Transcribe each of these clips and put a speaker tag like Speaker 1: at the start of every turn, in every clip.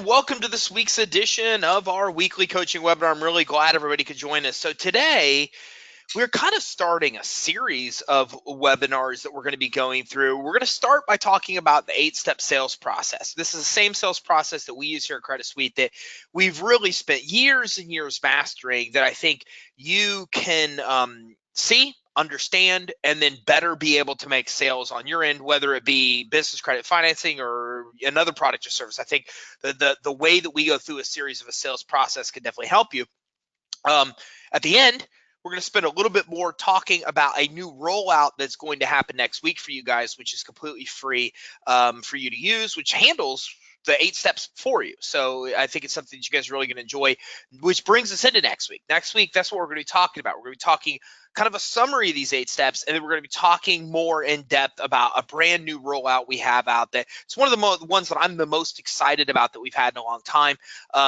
Speaker 1: Welcome to this week's edition of our weekly coaching webinar. I'm really glad everybody could join us. So today we're kind of starting a series of webinars that we're going to be going through. We're going to start by talking about the 8-step sales process. This is the same sales process that we use here at Credit Suite that we've really spent years and years mastering, that I think you can see, understand, and then better be able to make sales on your end, whether it be business credit financing or another product or service. I think the way that we go through a series of a sales process can definitely help you. At the end, we're going to spend a little bit more talking about a new rollout that's going to happen next week for you guys, which is completely free for you to use, which handles the 8 steps for you. So I think it's something that you guys are really going to enjoy, which brings us into next week. Next week, that's what we're going to be talking about. We're going to be talking kind of a summary of these 8 steps, and then we're going to be talking more in depth about a brand new rollout we have out there. It's one of the ones that I'm the most excited about that we've had in a long time.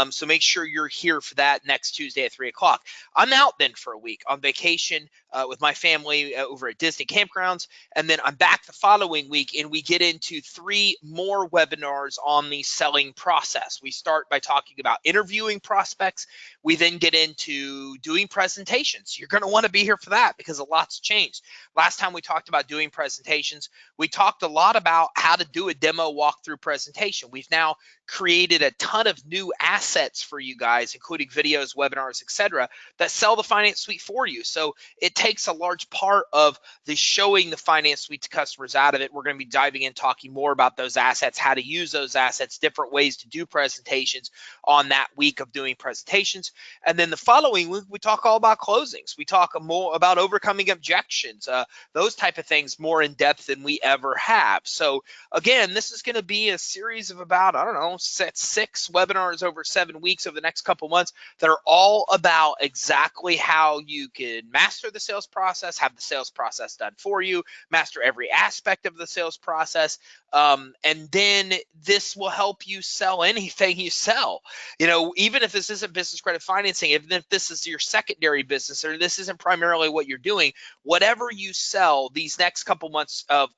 Speaker 1: So make sure you're here for that next Tuesday at 3 o'clock. I'm out then for a week on vacation with my family over at Disney campgrounds, and then I'm back the following week, and we get into 3 more webinars on the selling process. We start by talking about interviewing prospects. We then get into doing presentations. You're going to want to be here for that because a lot's changed. Last time we talked about doing presentations, we talked a lot about how to do a demo walkthrough presentation. We've now created a ton of new assets for you guys, including videos, webinars, etc., that sell the finance suite for you. So it takes a large part of the showing the finance suite to customers out of it. We're going to be diving in, talking more about those assets, how to use those assets, different ways to do presentations on that week of doing presentations. And then the following week, we talk all about closings. We talk more about overcoming objections, those type of things more in depth than we ever have. So again, this is going to be a series of about, I don't know, 6 webinars over 7 weeks over the next couple months that are all about exactly how you can master the sales process, have the sales process done for you, master every aspect of the sales process, and then this will help you sell anything you sell. You know, even if this isn't business credit financing, even if this is your secondary business or this isn't primarily what you're doing, whatever you sell these next couple months of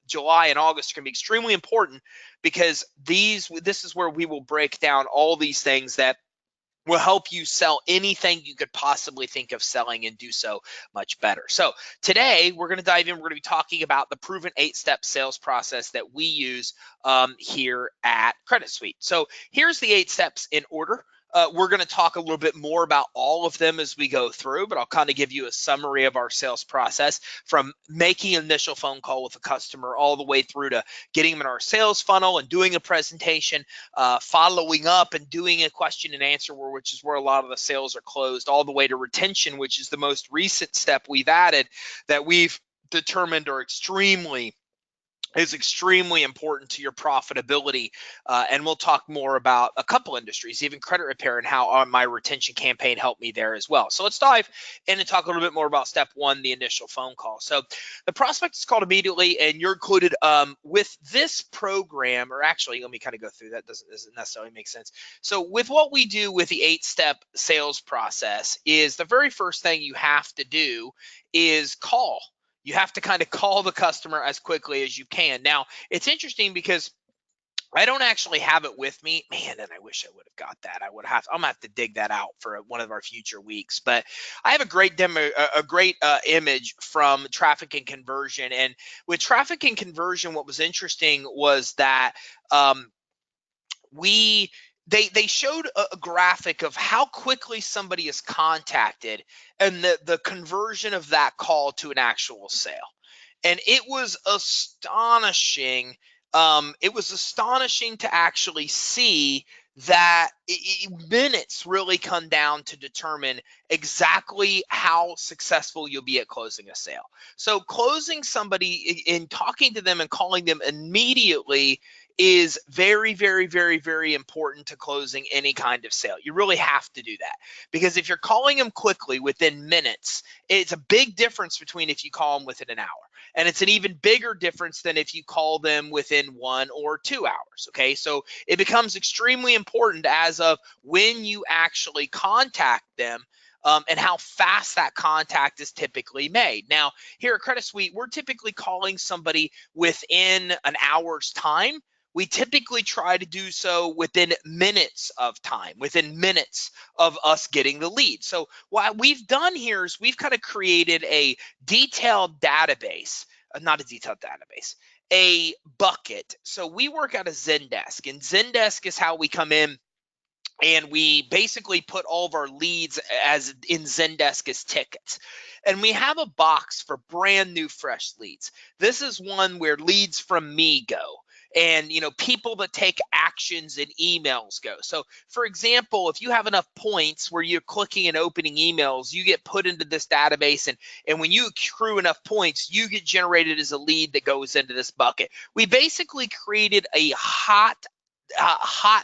Speaker 1: July and August are going to be extremely important, because this is where we will break down all these things that will help you sell anything you could possibly think of selling and do so much better. So today we're going to dive in. We're going to be talking about the proven 8-step sales process that we use here at Credit Suite. So here's the 8 steps in order. We're going to talk a little bit more about all of them as we go through, but I'll kind of give you a summary of our sales process from making an initial phone call with a customer all the way through to getting them in our sales funnel and doing a presentation, following up and doing a question and answer, which is where a lot of the sales are closed, all the way to retention, which is the most recent step we've added that we've determined are extremely important to your profitability. And we'll talk more about a couple industries, even credit repair, and how my retention campaign helped me there as well. So let's dive in and talk a little bit more about step 1, the initial phone call. So the prospect is called immediately, and you're included with this program, or actually, let me kind of go through that. Doesn't necessarily make sense. So with what we do with the 8-step sales process is the very first thing you have to do is call. You have to kind of call the customer as quickly as you can. Now, it's interesting because I don't actually have it with me. Man, and I wish I would have got that. I'm gonna have to dig that out for one of our future weeks. But I have a great demo, a great image from traffic and conversion. And with traffic and conversion, what was interesting was that they showed a graphic of how quickly somebody is contacted and the conversion of that call to an actual sale. And it was astonishing. It was astonishing to actually see that minutes really come down to determine exactly how successful you'll be at closing a sale. So closing somebody in talking to them and calling them immediately is very, very, very, very important to closing any kind of sale. You really have to do that, because if you're calling them quickly within minutes, it's a big difference between if you call them within an hour. And it's an even bigger difference than if you call them within 1 or 2 hours. Okay, so it becomes extremely important as of when you actually contact them. And how fast that contact is typically made. Now, here at Credit Suite, we're typically calling somebody within an hour's time, we typically try to do so within minutes of time, within minutes of us getting the lead. So what we've done here is we've kind of created a detailed database, not a detailed database, a bucket. So we work out of Zendesk, and Zendesk is how we come in and we basically put all of our leads as in Zendesk as tickets. And we have a box for brand new fresh leads. This is one where leads from me go. And people that take actions in emails go. So for example, if you have enough points where you're clicking and opening emails, you get put into this database, and when you accrue enough points, you get generated as a lead that goes into this bucket. We basically created a hot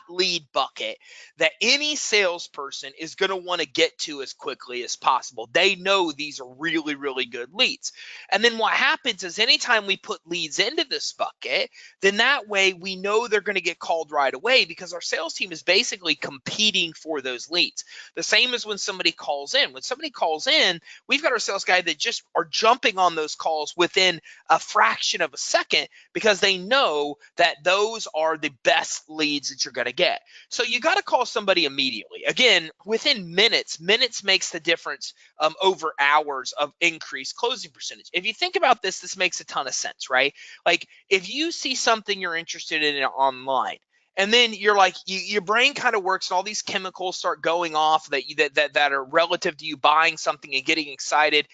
Speaker 1: lead bucket that any salesperson is going to want to get to as quickly as possible. They know these are really, really good leads. And then what happens is anytime we put leads into this bucket, then that way we know they're going to get called right away because our sales team is basically competing for those leads. The same as when somebody calls in. When somebody calls in, we've got our sales guy that just are jumping on those calls within a fraction of a second because they know that those are the best leads that you're going to get. So you got to call somebody immediately. Again, within minutes. Minutes makes the difference over hours of increased closing percentage. If you think about this, this makes a ton of sense, right? Like if you see something you're interested in online, and then you're like, your brain kind of works, and all these chemicals start going off that are relative to you buying something and getting excited.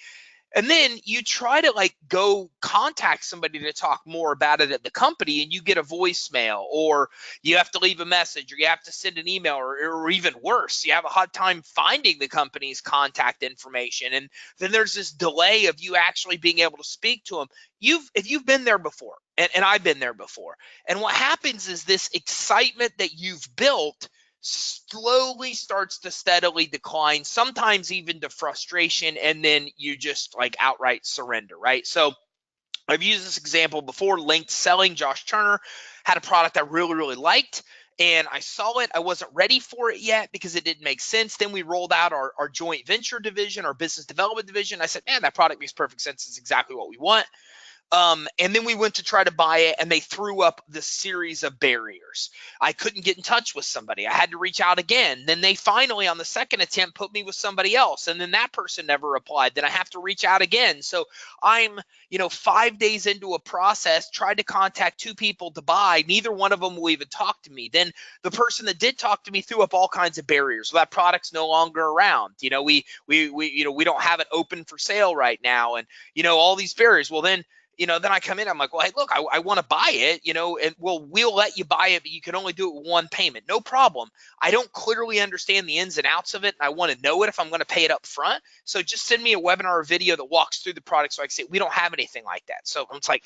Speaker 1: And then you try to go contact somebody to talk more about it at the company, and you get a voicemail, or you have to leave a message, or you have to send an email, or even worse, you have a hard time finding the company's contact information. And then there's this delay of you actually being able to speak to them. If you've been there before, and I've been there before, and what happens is this excitement that you've built slowly starts to steadily decline, sometimes even to frustration, and then you just outright surrender, right? So I've used this example before. Linked selling. Josh Turner had a product I really, really liked, and I saw it. I wasn't ready for it yet because it didn't make sense. Then we rolled out our joint venture division, our business development division. I said, man, that product makes perfect sense. It's exactly what we want. And then we went to try to buy it, and they threw up the series of barriers. I couldn't get in touch with somebody. I had to reach out again. Then they finally, on the second attempt, put me with somebody else, and then that person never replied. Then I have to reach out again. So I'm, 5 days into a process, tried to contact 2 people to buy. Neither one of them will even talk to me. Then the person that did talk to me threw up all kinds of barriers. So that product's no longer around. We don't have it open for sale right now, and all these barriers. Well, then I come in, I'm like, well, hey, look, I want to buy it, and we'll let you buy it, but you can only do it with one payment. No problem. I don't clearly understand the ins and outs of it, and I want to know it if I'm going to pay it up front. So just send me a webinar or video that walks through the product so I can say, we don't have anything like that. So it's like,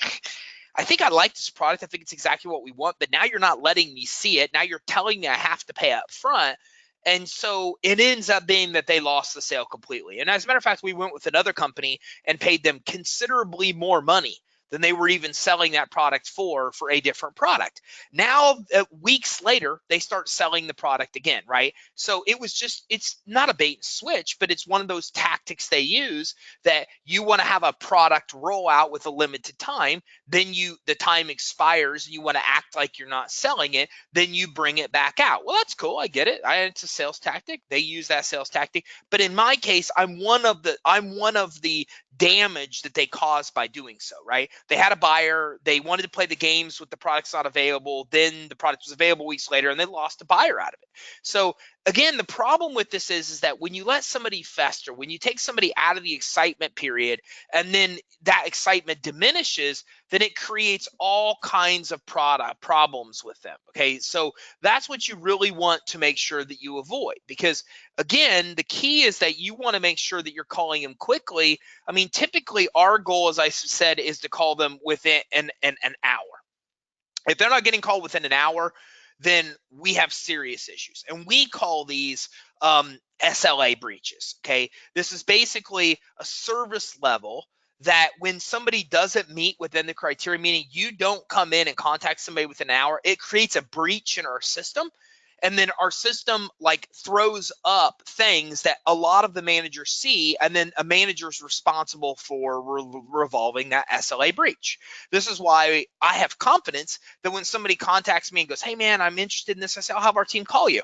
Speaker 1: I think I like this product. I think it's exactly what we want, but now you're not letting me see it. Now you're telling me I have to pay up front. And so it ends up being that they lost the sale completely. And as a matter of fact, we went with another company and paid them considerably more money than they were even selling that product for a different product. Now, weeks later, they start selling the product again, right? So it's not a bait and switch, but it's one of those tactics they use that you want to have a product rollout with a limited time. Then the time expires and you want to act like you're not selling it. Then you bring it back out. Well, that's cool. I get it. It's a sales tactic. They use that sales tactic. But in my case, I'm one of the damage that they caused by doing so, right? They had a buyer, they wanted to play the games with the product's not available, then the product was available weeks later, and they lost a buyer out of it. So again, the problem with this is that when you let somebody fester, when you take somebody out of the excitement period, and then that excitement diminishes, then it creates all kinds of problems with them, okay? So that's what you really want to make sure that you avoid, because again, the key is that you want to make sure that you're calling them quickly. I mean, typically our goal, as I said, is to call them within an hour. If they're not getting called within an hour, then we have serious issues. And we call these SLA breaches, okay? This is basically a service level that when somebody doesn't meet within the criteria, meaning you don't come in and contact somebody within an hour, it creates a breach in our system. and then our system like throws up things that a lot of the managers see, and then a manager is responsible for revolving that SLA breach. This is why I have confidence that when somebody contacts me and goes, hey man, I'm interested in this, I say, I'll have our team call you.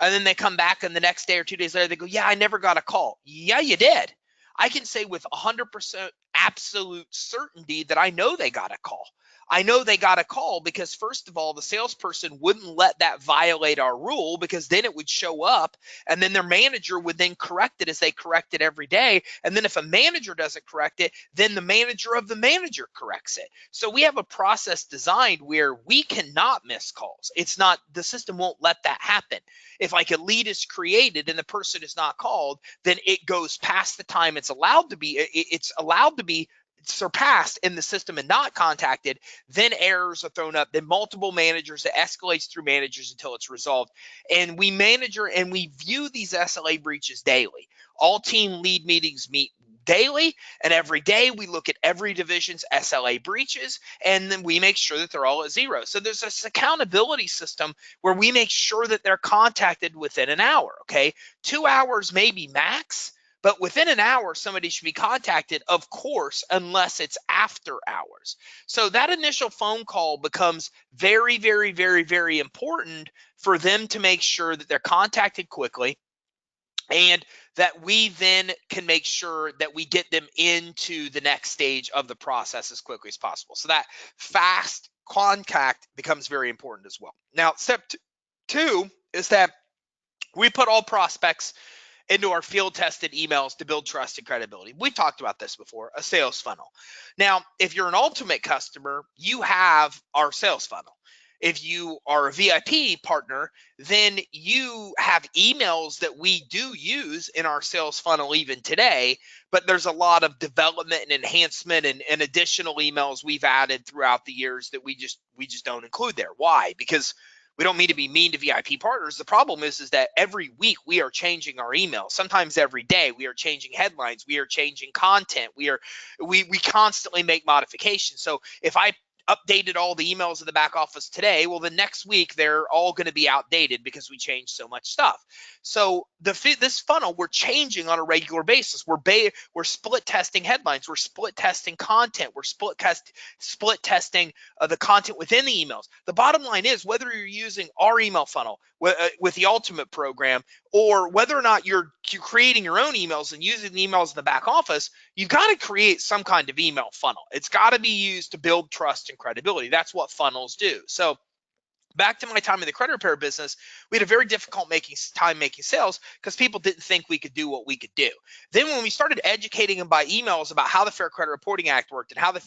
Speaker 1: And then they come back, and the next day or 2 days later, they go, yeah, I never got a call. Yeah, you did. I can say with 100% absolute certainty that I know they got a call. I know they got a call because, first of all, the salesperson wouldn't let that violate our rule, because then it would show up, and then their manager would then correct it as they correct it every day. And then if a manager doesn't correct it, then the manager of the manager corrects it. So we have a process designed where we cannot miss calls. It's not, the system won't let that happen. If like a lead is created and the person is not called, then it goes past the time it's allowed to be surpassed in the system and not contacted, then errors are thrown up, then multiple managers, it escalates through managers until it's resolved. And we view these SLA breaches daily. All team lead meetings meet daily, and every day we look at every division's SLA breaches, and then we make sure that they're all at zero. So there's this accountability system where we make sure that they're contacted within an hour, okay? 2 hours maybe max, but within an hour, somebody should be contacted, of course, unless it's after hours. So that initial phone call becomes very, very, very, very important for them to make sure that they're contacted quickly, and that we then can make sure that we get them into the next stage of the process as quickly as possible. So that fast contact becomes very important as well. Now, step two is that we put all prospects into our field tested emails to build trust and credibility. We talked about this before, a sales funnel. Now, if you're an ultimate customer, you have our sales funnel. If you are a VIP partner, then you have emails that we do use in our sales funnel even today, but there's a lot of development and enhancement and additional emails we've added throughout the years that we just don't include there. Why? Because we don't mean to be mean to VIP partners. The problem is that every week we are changing our emails. Sometimes every day we are changing headlines. We are changing content. We constantly make modifications. So if I updated all the emails in the back office today, well, the next week they're all going to be outdated because we changed so much stuff. So this funnel, we're changing on a regular basis. We're split testing headlines. We're split testing content. We're split testing the content within the emails. The bottom line is, whether you're using our email funnel with the Ultimate program, or whether or not you're creating your own emails and using the emails in the back office, you've got to create some kind of email funnel. It's got to be used to build trust and credibility. That's what funnels do. So back to my time in the credit repair business, we had a very difficult time making sales because people didn't think we could do what we could do. Then when we started educating them by emails about how the Fair Credit Reporting Act worked, and how the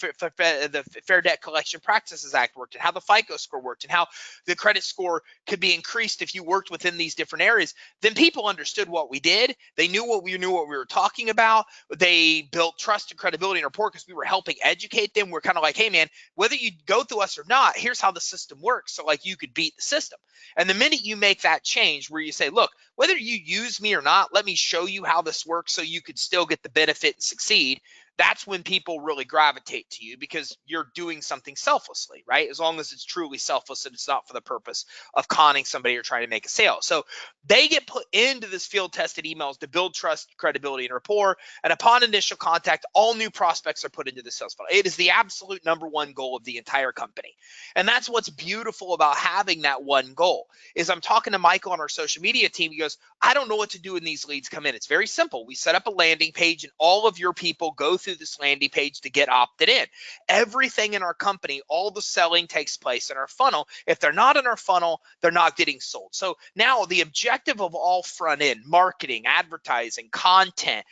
Speaker 1: Fair Debt Collection Practices Act worked, and how the FICO score worked, and how the credit score could be increased if you worked within these different areas, then people understood what we did. They knew what we were talking about. They built trust and credibility in our report because we were helping educate them. We're kind of like, hey man, whether you go through us or not, here's how the system works. So like, you could beat the system. And the minute you make that change where you say, look, whether you use me or not, let me show you how this works so you could still get the benefit and succeed, that's when people really gravitate to you, because you're doing something selflessly, right? As long as it's truly selfless and it's not for the purpose of conning somebody or trying to make a sale. So they get put into this field tested emails to build trust, credibility, and rapport. And upon initial contact, all new prospects are put into the sales funnel. It is the absolute #1 goal of the entire company. And that's what's beautiful about having that one goal. Is I'm talking to Michael on our social media team. He goes, I don't know what to do when these leads come in. It's very simple. We set up a landing page, and all of your people go through this landing page to get opted in. Everything in our company, all the selling takes place in our funnel. If they're not in our funnel, they're not getting sold. So now the objective of all front end marketing, advertising, content,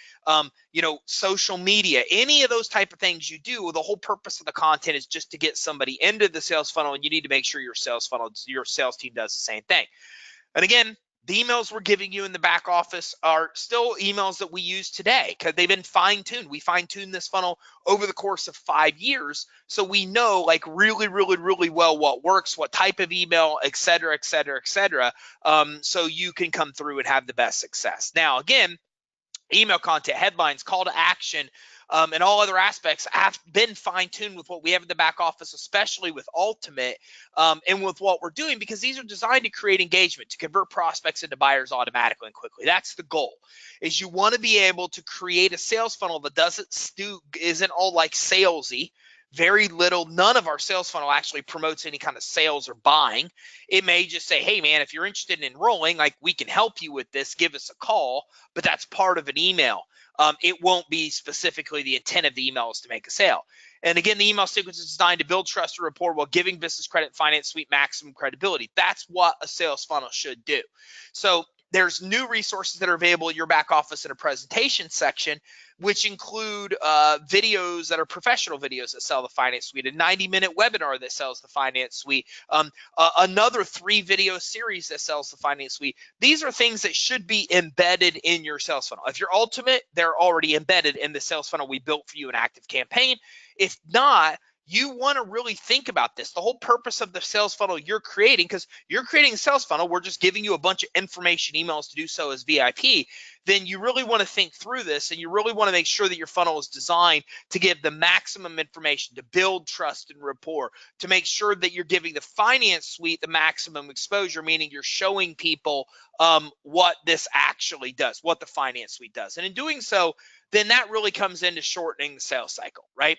Speaker 1: social media, any of those type of things you do, the whole purpose of the content is just to get somebody into the sales funnel, and you need to make sure your sales team does the same thing. And again, the emails we're giving you in the back office are still emails that we use today because they've been fine-tuned. We fine-tuned this funnel over the course of 5 years. So we know like really, really, really well what works, what type of email, et cetera, et cetera, et cetera. So you can come through and have the best success. Now, again, email content, headlines, call to action, and all other aspects have been fine-tuned with what we have in the back office, especially with Ultimate, and with what we're doing, because these are designed to create engagement, to convert prospects into buyers automatically and quickly. That's the goal, is you want to be able to create a sales funnel that isn't all like salesy. Very little, none of our sales funnel actually promotes any kind of sales or buying. It may just say, hey man, if you're interested in enrolling, like, we can help you with this, give us a call, but that's part of an email. It won't be specifically the intent of the email is to make a sale. And again, the email sequence is designed to build trust and rapport while giving Business Credit Finance Suite maximum credibility. That's what a sales funnel should do. So there's new resources that are available in your back office in a presentation section, which include videos that are professional videos that sell the Finance Suite, a 90-minute webinar that sells the Finance Suite, another 3-video series that sells the Finance Suite. These are things that should be embedded in your sales funnel. If you're Ultimate, they're already embedded in the sales funnel we built for you in Active Campaign. If not, you want to really think about this. The whole purpose of the sales funnel you're creating, because you're creating a sales funnel, we're just giving you a bunch of information emails to do so as VIP, then you really want to think through this, and you really want to make sure that your funnel is designed to give the maximum information, to build trust and rapport, to make sure that you're giving the Finance Suite the maximum exposure, meaning you're showing people what this actually does, what the Finance Suite does. And in doing so, then that really comes into shortening the sales cycle, right?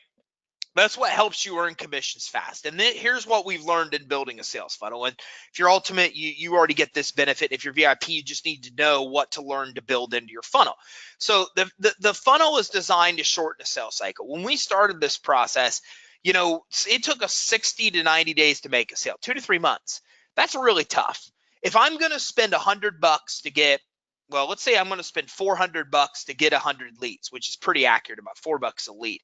Speaker 1: That's what helps you earn commissions fast. And then here's what we've learned in building a sales funnel. And if you're Ultimate, you already get this benefit. If you're VIP, you just need to know what to learn to build into your funnel. So the funnel is designed to shorten the sales cycle. When we started this process, it took us 60 to 90 days to make a sale, 2 to 3 months. That's really tough. If I'm going to spend $100 to get, well, let's say I'm going to spend $400 to get 100 leads, which is pretty accurate, about $4 a lead.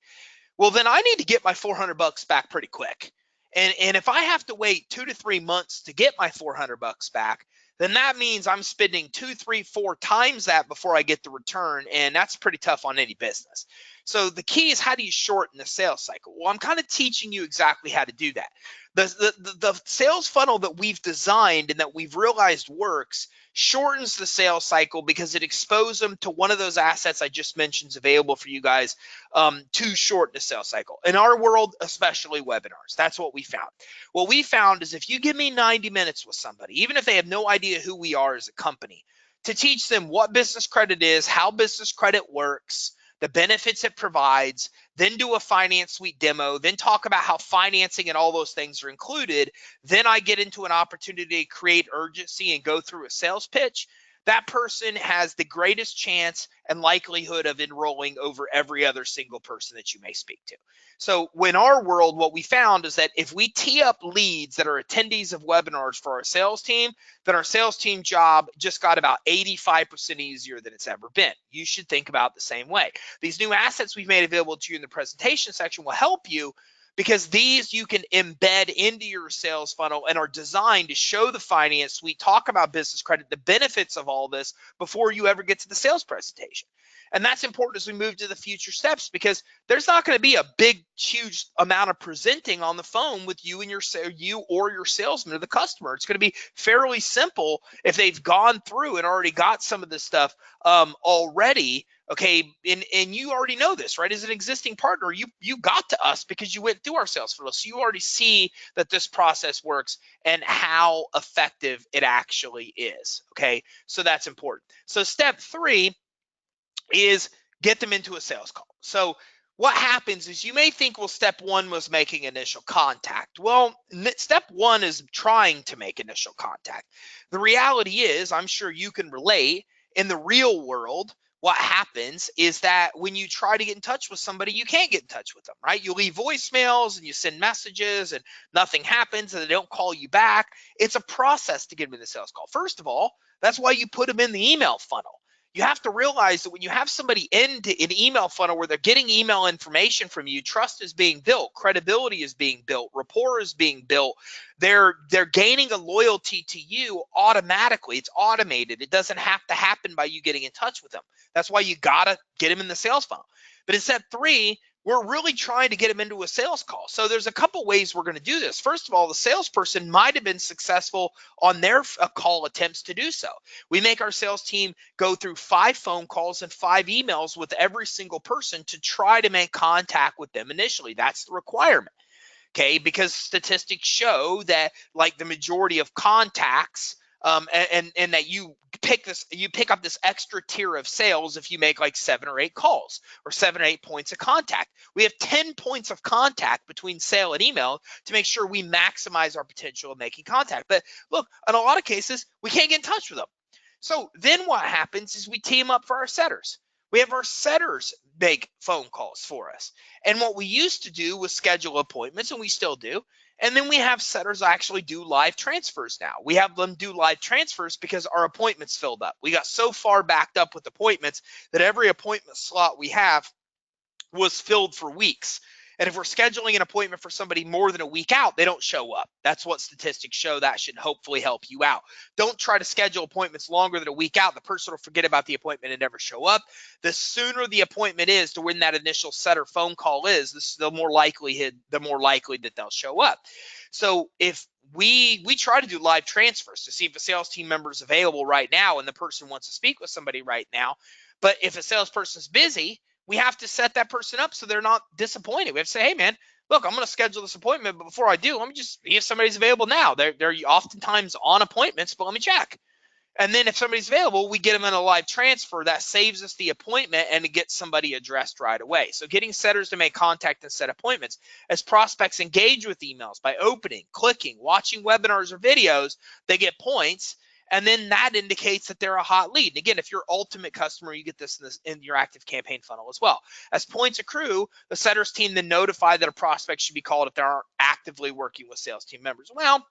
Speaker 1: Well, then I need to get my $400 back pretty quick. And if I have to wait 2 to 3 months to get my $400 back, then that means I'm spending 2, 3, 4 times that before I get the return. And that's pretty tough on any business. So the key is, how do you shorten the sales cycle? Well, I'm kind of teaching you exactly how to do that. The sales funnel that we've designed and that we've realized works shortens the sales cycle because it exposes them to one of those assets I just mentioned is available for you guys to shorten the sales cycle. In our world, especially webinars, that's what we found. What we found is, if you give me 90 minutes with somebody, even if they have no idea who we are as a company, to teach them what business credit is, how business credit works, the benefits it provides, then do a Finance Suite demo, then talk about how financing and all those things are included, then I get into an opportunity to create urgency and go through a sales pitch. That person has the greatest chance and likelihood of enrolling over every other single person that you may speak to. So in our world, what we found is that if we tee up leads that are attendees of webinars for our sales team, then our sales team job just got about 85% easier than it's ever been. You should think about the same way. These new assets we've made available to you in the presentation section will help you, because these you can embed into your sales funnel and are designed to show the Finance Suite, talk about business credit, the benefits of all this before you ever get to the sales presentation. And that's important as we move to the future steps, because there's not going to be a big, huge amount of presenting on the phone with you and you or your salesman or the customer. It's going to be fairly simple if they've gone through and already got some of this stuff already. Okay, and you already know this, right? As an existing partner, you got to us because you went through our sales funnel. So you already see that this process works and how effective it actually is. Okay, so that's important. So step 3 is get them into a sales call. So what happens is, you may think, well, step 1 was making initial contact. Well, step 1 is trying to make initial contact. The reality is, I'm sure you can relate, in the real world, what happens is that when you try to get in touch with somebody, you can't get in touch with them, right? You leave voicemails and you send messages and nothing happens and they don't call you back. It's a process to get them in the sales call. First of all, that's why you put them in the email funnel. You have to realize that when you have somebody into an email funnel where they're getting email information from you, trust is being built, credibility is being built, rapport is being built. They're gaining a loyalty to you automatically. It's automated. It doesn't have to happen by you getting in touch with them. That's why you got to get them in the sales funnel. But in step 3, we're really trying to get them into a sales call. So there's a couple ways we're going to do this. First of all, the salesperson might have been successful on their call attempts to do so. We make our sales team go through 5 phone calls and 5 emails with every single person to try to make contact with them initially. That's the requirement. Okay, because statistics show that like the majority of contacts, and that you pick up this extra tier of sales if you make like 7 or 8 calls or 7 or 8 points of contact. We have 10 points of contact between sale and email to make sure we maximize our potential of making contact. But look, in a lot of cases, we can't get in touch with them. So then what happens is we team up for our setters. We have our setters make phone calls for us. And what we used to do was schedule appointments, and we still do. And then we have setters actually do live transfers now. We have them do live transfers because our appointments filled up. We got so far backed up with appointments that every appointment slot we have was filled for weeks. And if we're scheduling an appointment for somebody more than a week out, they don't show up. That's what statistics show. That should hopefully help you out. Don't try to schedule appointments longer than a week out. The person will forget about the appointment and never show up. The sooner the appointment is to when that initial setter phone call is, the more likely that they'll show up. So if we try to do live transfers to see if a sales team member is available right now and the person wants to speak with somebody right now. But if a salesperson's busy, we have to set that person up so they're not disappointed. We have to say, hey, man, look, I'm going to schedule this appointment, but before I do, let me just see if somebody's available now. They're oftentimes on appointments, but let me check. And then if somebody's available, we get them in a live transfer. That saves us the appointment and it gets somebody addressed right away. So getting setters to make contact and set appointments. As prospects engage with emails by opening, clicking, watching webinars or videos, they get points. And then that indicates that they're a hot lead. And again, if you're ultimate customer, you get this in your active campaign funnel as well. As points accrue, the setters team then notify that a prospect should be called if they aren't actively working with sales team members. Well,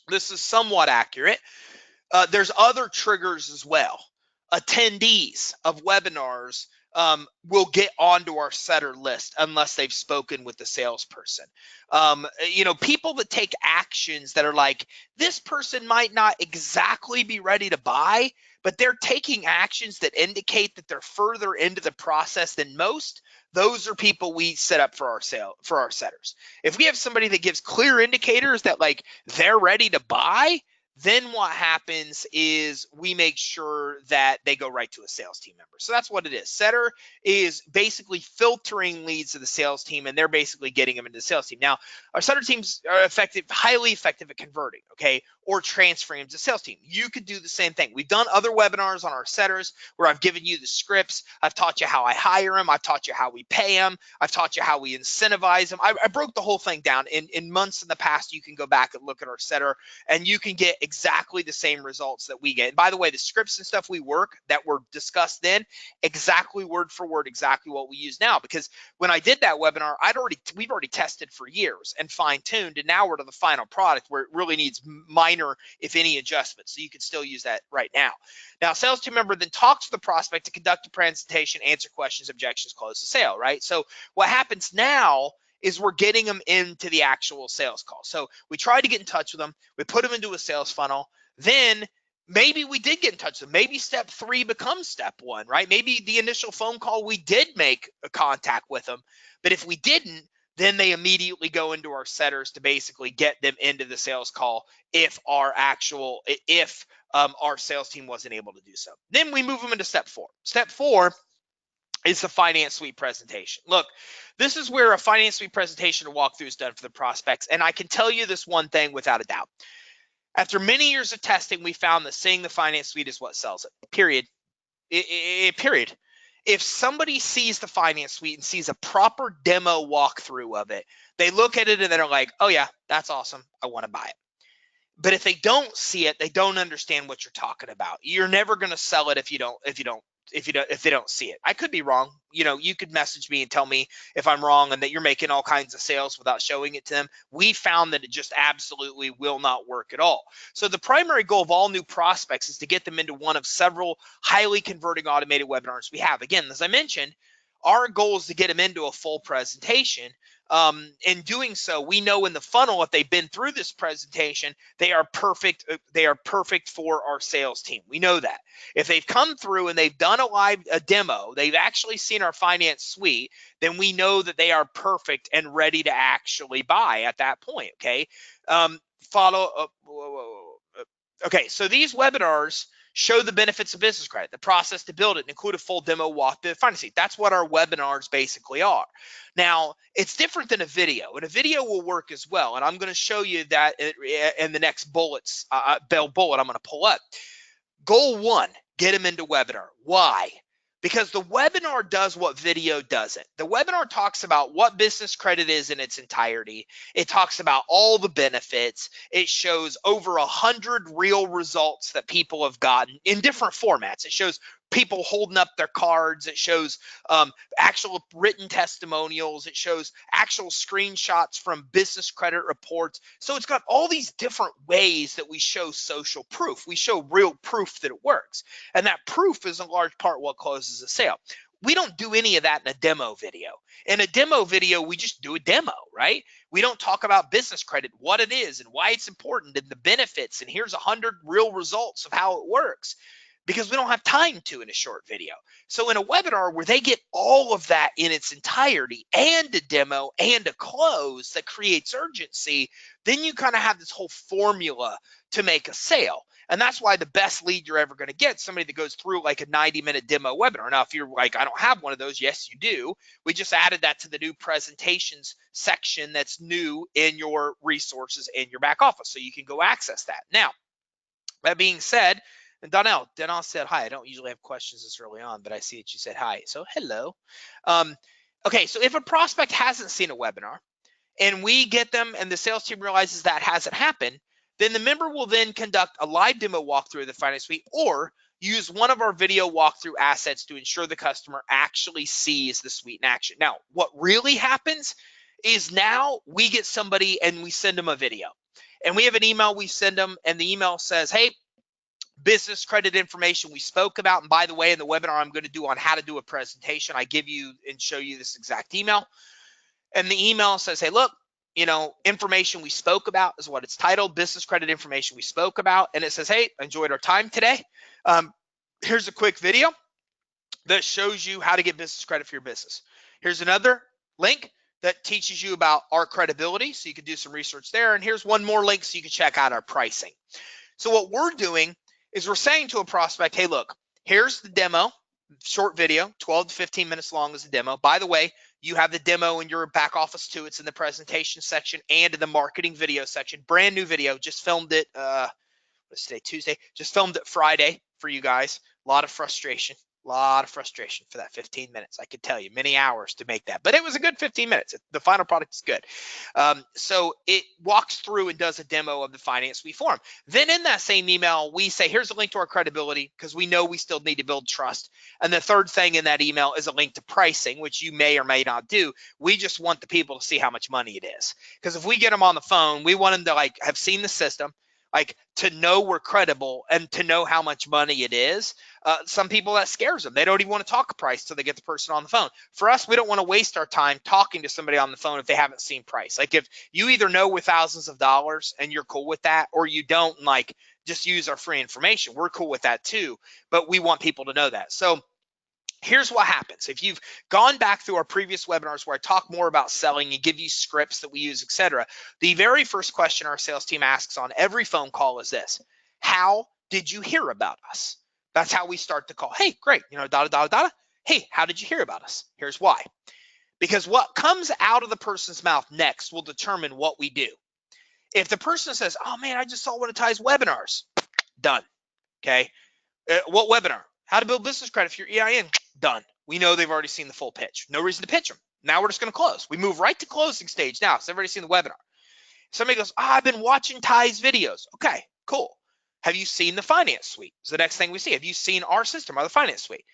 Speaker 1: this is somewhat accurate. There's other triggers as well. Attendees of webinars will get onto our setter list unless they've spoken with the salesperson. People that take actions that are like, this person might not exactly be ready to buy, but they're taking actions that indicate that they're further into the process than most. Those are people we set up for our setters. If we have somebody that gives clear indicators that like they're ready to buy, then what happens is we make sure that they go right to a sales team member. So that's what it is. Setter is basically filtering leads to the sales team, and they're basically getting them into the sales team. Now, our setter teams are highly effective at converting, okay, or transferring them to the sales team. You could do the same thing. We've done other webinars on our setters where I've given you the scripts. I've taught you how I hire them. I've taught you how we pay them. I've taught you how we incentivize them. I broke the whole thing down. In months in the past, you can go back and look at our setter, and you can get exactly the same results that we get. And by the way, the scripts and stuff we work that were discussed then, exactly word for word, exactly what we use now. Because when I did that webinar, we've already tested for years and fine-tuned, and now we're to the final product where it really needs minor, if any, adjustments. So you can still use that right now. Now, sales team member then talks to the prospect to conduct a presentation, answer questions, objections, close the sale, right? So what happens now is we're getting them into the actual sales call. So we try to get in touch with them. We put them into a sales funnel. Then maybe we did get in touch with them. Maybe step 3 becomes step 1, right? Maybe the initial phone call, we did make a contact with them. But if we didn't, then they immediately go into our setters to basically get them into the sales call if our sales team wasn't able to do so. Then we move them into step 4. Step 4 is the finance suite presentation. Look, this is where a finance suite presentation or walkthrough is done for the prospects. And I can tell you this one thing without a doubt. After many years of testing, we found that seeing the finance suite is what sells it, period. Period. If somebody sees the finance suite and sees a proper demo walkthrough of it, they look at it and they're like, oh yeah, that's awesome. I want to buy it. But if they don't see it, they don't understand what you're talking about. You're never going to sell it if they don't see it. I could be wrong. You could message me and tell me if I'm wrong and that you're making all kinds of sales without showing it to them. We found that it just absolutely will not work at all. So the primary goal of all new prospects is to get them into one of several highly converting automated webinars we have. Again, as I mentioned, our goal is to get them into a full presentation. In doing so, we know in the funnel, if they've been through this presentation, they are perfect. They are perfect for our sales team. We know that. If they've come through and they've done a demo, they've actually seen our finance suite, then we know that they are perfect and ready to actually buy at that point. Okay. Follow up. Okay, so these webinars show the benefits of business credit, the process to build it, and include a full demo walk through the finance suite. That's what our webinars basically are. Now, it's different than a video, and a video will work as well. And I'm going to show you that in the next bullet I'm going to pull up. Goal 1, get them into webinar. Why? Because the webinar does what video doesn't. The webinar talks about what business credit is in its entirety. It talks about all the benefits. It shows over 100 real results that people have gotten in different formats. It shows people holding up their cards. It shows actual written testimonials. It shows actual screenshots from business credit reports. So it's got all these different ways that we show social proof. We show real proof that it works. And that proof is in large part what closes a sale. We don't do any of that in a demo video. In a demo video, we just do a demo, right? We don't talk about business credit, what it is and why it's important and the benefits. And here's 100 real results of how it works, because we don't have time to in a short video. So in a webinar where they get all of that in its entirety and a demo and a close that creates urgency, then you kind of have this whole formula to make a sale. And that's why the best lead you're ever going to get is somebody that goes through like a 90-minute demo webinar. Now, if you're like, I don't have one of those, yes, you do. We just added that to the new presentations section that's new in your resources in your back office. So you can go access that. Now, that being said, and Donnell said, hi, I don't usually have questions this early on, but I see that you said hi. So hello. Okay, so if a prospect hasn't seen a webinar and we get them and the sales team realizes that hasn't happened, then the member will then conduct a live demo walkthrough of the finance suite or use one of our video walkthrough assets to ensure the customer actually sees the suite in action. Now, what really happens is now we get somebody and we send them a video. And we have an email we send them, and the email says, hey, business credit information we spoke about. And by the way, in the webinar I'm going to do on how to do a presentation, I give you and show you this exact email. And the email says, hey, look, information we spoke about is what it's titled, business credit information we spoke about. And it says, hey, enjoyed our time today. Here's a quick video that shows you how to get business credit for your business. Here's another link that teaches you about our credibility, so you can do some research there. And here's one more link so you can check out our pricing. So what we're doing is we're saying to a prospect, hey, look, here's the demo, short video, 12 to 15 minutes long is the demo. By the way, you have the demo in your back office too. It's in the presentation section and in the marketing video section. Brand new video, just filmed it, what's today, Tuesday, just filmed it Friday for you guys. A lot of frustration for that 15 minutes. I could tell you many hours to make that, but it was a good 15 minutes. The final product is good. So it walks through and does a demo of the finance suite form. Then in that same email, we say, here's a link to our credibility, because we know we still need to build trust. And the third thing in that email is a link to pricing, which you may or may not do. We just want the people to see how much money it is. Because if we get them on the phone, we want them to like have seen the system, like to know we're credible and to know how much money it is. Some people, that scares them. They don't even want to talk price till they get the person on the phone. For us, we don't want to waste our time talking to somebody on the phone if they haven't seen price. Like if you either know we're thousands of dollars and you're cool with that, or you don't, and like just use our free information, we're cool with that too. But we want people to know that. So here's what happens. If you've gone back through our previous webinars where I talk more about selling and give you scripts that we use, etc., the very first question our sales team asks on every phone call is this: how did you hear about us? That's how we start the call. Hey, great, Hey, how did you hear about us? Here's why. Because what comes out of the person's mouth next will determine what we do. If the person says, oh man, I just saw one of Ty's webinars, done. Okay. What webinar? How to build business credit for your EIN, done. We know they've already seen the full pitch. No reason to pitch them. Now we're just going to close. We move right to closing stage now, so everybody's seen the webinar. Somebody goes, I've been watching Ty's videos. Okay, cool. Have you seen the finance suite? Is the next thing we see. Have you seen our system or the finance suite?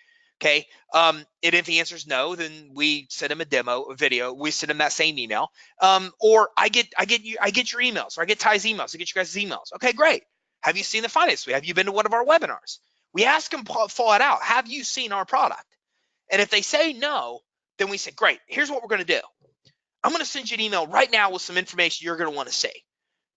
Speaker 1: Okay. And if the answer is no, then we send them a demo, a video. We send them that same email. Or I get your emails, or I get Ty's emails. I get you guys' emails. Okay, great. Have you seen the finance suite? Have you been to one of our webinars? We ask them flat out, have you seen our product? And if they say no, then we say, great, here's what we're going to do. I'm going to send you an email right now with some information you're going to want to see.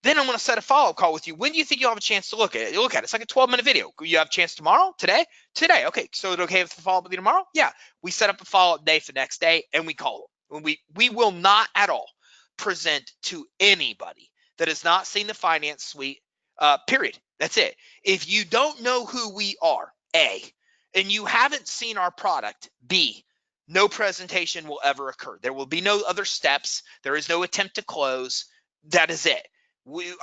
Speaker 1: Then I'm going to set a follow-up call with you. When do you think you'll have a chance to look at it? It's like a 12-minute video. You have a chance tomorrow? Today? Today. Okay. So is it okay if I follow up with you tomorrow? Yeah. We set up a follow-up day for the next day, and we call them. We will not at all present to anybody that has not seen the finance suite, period. That's it. If you don't know who we are, A, and you haven't seen our product, B, no presentation will ever occur. There will be no other steps. There is no attempt to close. That is it.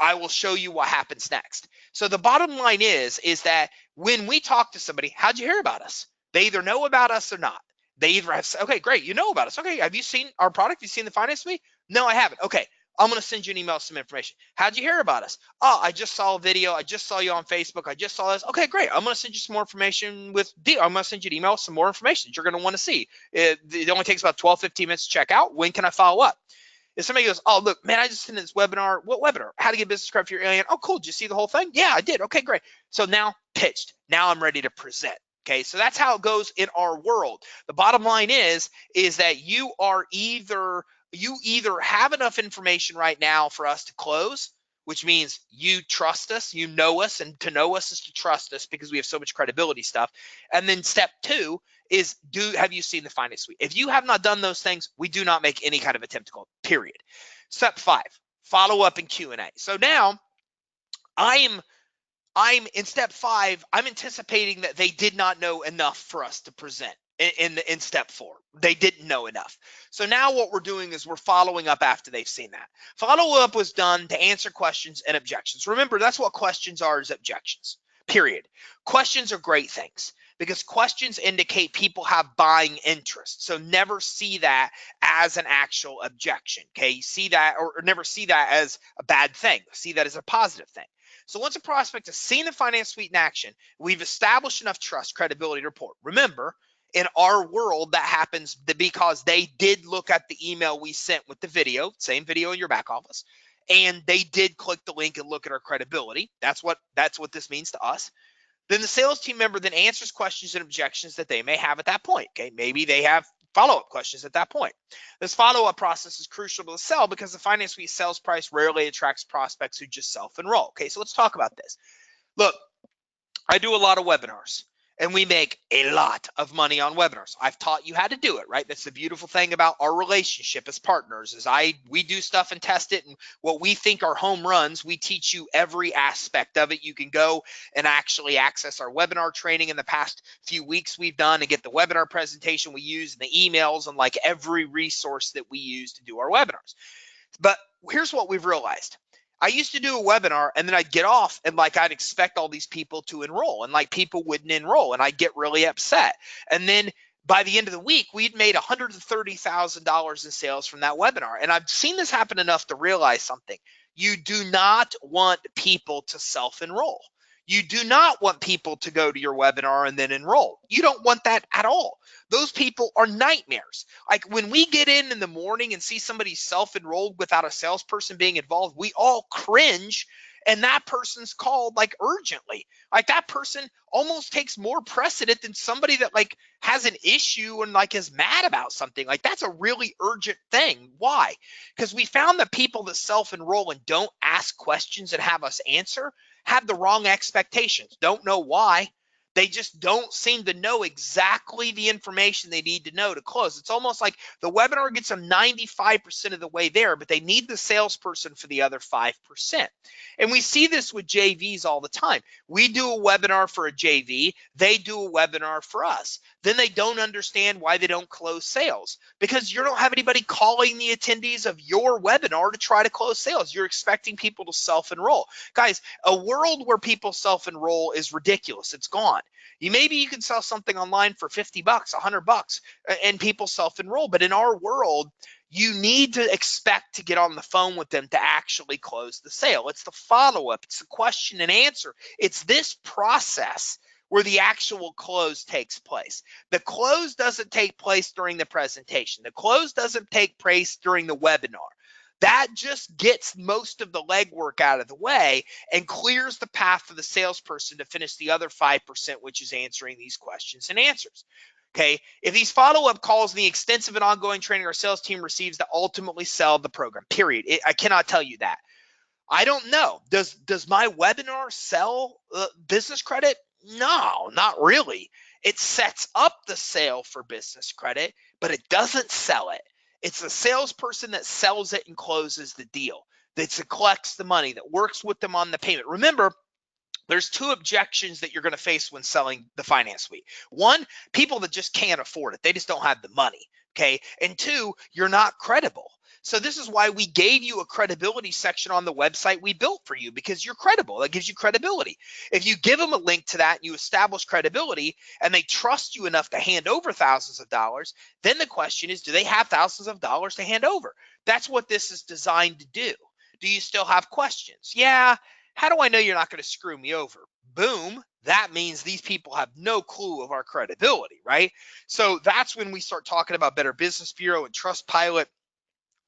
Speaker 1: I will show you what happens next. So the bottom line is that when we talk to somebody, how'd you hear about us? They either know about us or not. They either have said, okay, great, you know about us. Okay, have you seen our product? Have you seen the finance suite? No, I haven't. Okay, I'm going to send you an email with some information. How'd you hear about us? Oh, I just saw a video. I just saw you on Facebook. I just saw this. Okay, great. I'm going to send you some more information I'm going to send you an email with some more information that you're going to want to see. It only takes about 12, 15 minutes to check out. When can I follow up? If somebody goes, oh, look, man, I just attended this webinar. What webinar? How to get business card for your alien. Oh, cool. Did you see the whole thing? Yeah, I did. Okay, great. So now pitched. Now I'm ready to present. Okay, so that's how it goes in our world. The bottom line is that you either have enough information right now for us to close, which means you trust us, you know us, and to know us is to trust us because we have so much credibility stuff. And then step two is have you seen the finance suite? If you have not done those things, we do not make any kind of attempt to close, period. Step 5, follow up and Q&A. So now I'm in step 5, I'm anticipating that they did not know enough for us to present in step 4. They didn't know enough. So now what we're doing is we're following up after they've seen that. Follow up was done to answer questions and objections. Remember, that's what questions are, is objections, period. Questions are great things because questions indicate people have buying interest. So never see that as an actual objection, okay? See that, or never see that as a bad thing. See that as a positive thing. So once a prospect has seen the finance suite in action, we've established enough trust, credibility to report. Remember, in our world, that happens because they did look at the email we sent with the video, same video in your back office, and they did click the link and look at our credibility. That's what this means to us. Then the sales team member then answers questions and objections that they may have at that point. Okay, maybe they have follow-up questions at that point. This follow-up process is crucial to the sell because the finance suite sales price rarely attracts prospects who just self-enroll. Okay, so let's talk about this. Look, I do a lot of webinars and we make a lot of money on webinars. I've taught you how to do it, right? That's the beautiful thing about our relationship as partners is we do stuff and test it, and what we think are home runs, we teach you every aspect of it. You can go and actually access our webinar training in the past few weeks we've done and get the webinar presentation we use and the emails and like every resource that we use to do our webinars. But here's what we've realized. I used to do a webinar and then I'd get off and like I'd expect all these people to enroll and like people wouldn't enroll and I'd get really upset. And then by the end of the week, we'd made $130,000 in sales from that webinar. And I've seen this happen enough to realize something. You do not want people to self-enroll. You do not want people to go to your webinar and then enroll. You don't want that at all. Those people are nightmares. Like when we get in the morning and see somebody self-enrolled without a salesperson being involved, we all cringe, and that person's called like urgently. Like that person almost takes more precedent than somebody that like has an issue and like is mad about something. Like that's a really urgent thing. Why? Because we found that people that self-enroll and don't ask questions and have us answer have the wrong expectations. Don't know why. They just don't seem to know exactly the information they need to know to close. It's almost like the webinar gets them 95% of the way there, but they need the salesperson for the other 5%. And we see this with JVs all the time. We do a webinar for a JV. They do a webinar for us. Then they don't understand why they don't close sales because you don't have anybody calling the attendees of your webinar to try to close sales. You're expecting people to self-enroll. Guys, a world where people self-enroll is ridiculous. It's gone. Maybe you can sell something online for $50, $100, and people self-enroll. But in our world, you need to expect to get on the phone with them to actually close the sale. It's the follow-up. It's the question and answer. It's this process where the actual close takes place. The close doesn't take place during the presentation. The close doesn't take place during the webinar. That just gets most of the legwork out of the way and clears the path for the salesperson to finish the other 5%, which is answering these questions and answers. Okay, if these follow-up calls and the extensive and ongoing training our sales team receives to ultimately sell the program, period. I cannot tell you that. I don't know. Does my webinar sell business credit? No, not really. It sets up the sale for business credit, but it doesn't sell it. It's the salesperson that sells it and closes the deal, that collects the money, that works with them on the payment. Remember, there's two objections that you're going to face when selling the finance suite. One, people that just can't afford it. They just don't have the money. Okay. And two, you're not credible. So this is why we gave you a credibility section on the website we built for you, because you're credible. That gives you credibility. If you give them a link to that and you establish credibility and they trust you enough to hand over thousands of dollars, then the question is, do they have thousands of dollars to hand over? That's what this is designed to do. Do you still have questions? Yeah. How do I know you're not going to screw me over? Boom. That means these people have no clue of our credibility, right? So that's when we start talking about Better Business Bureau and Trustpilot,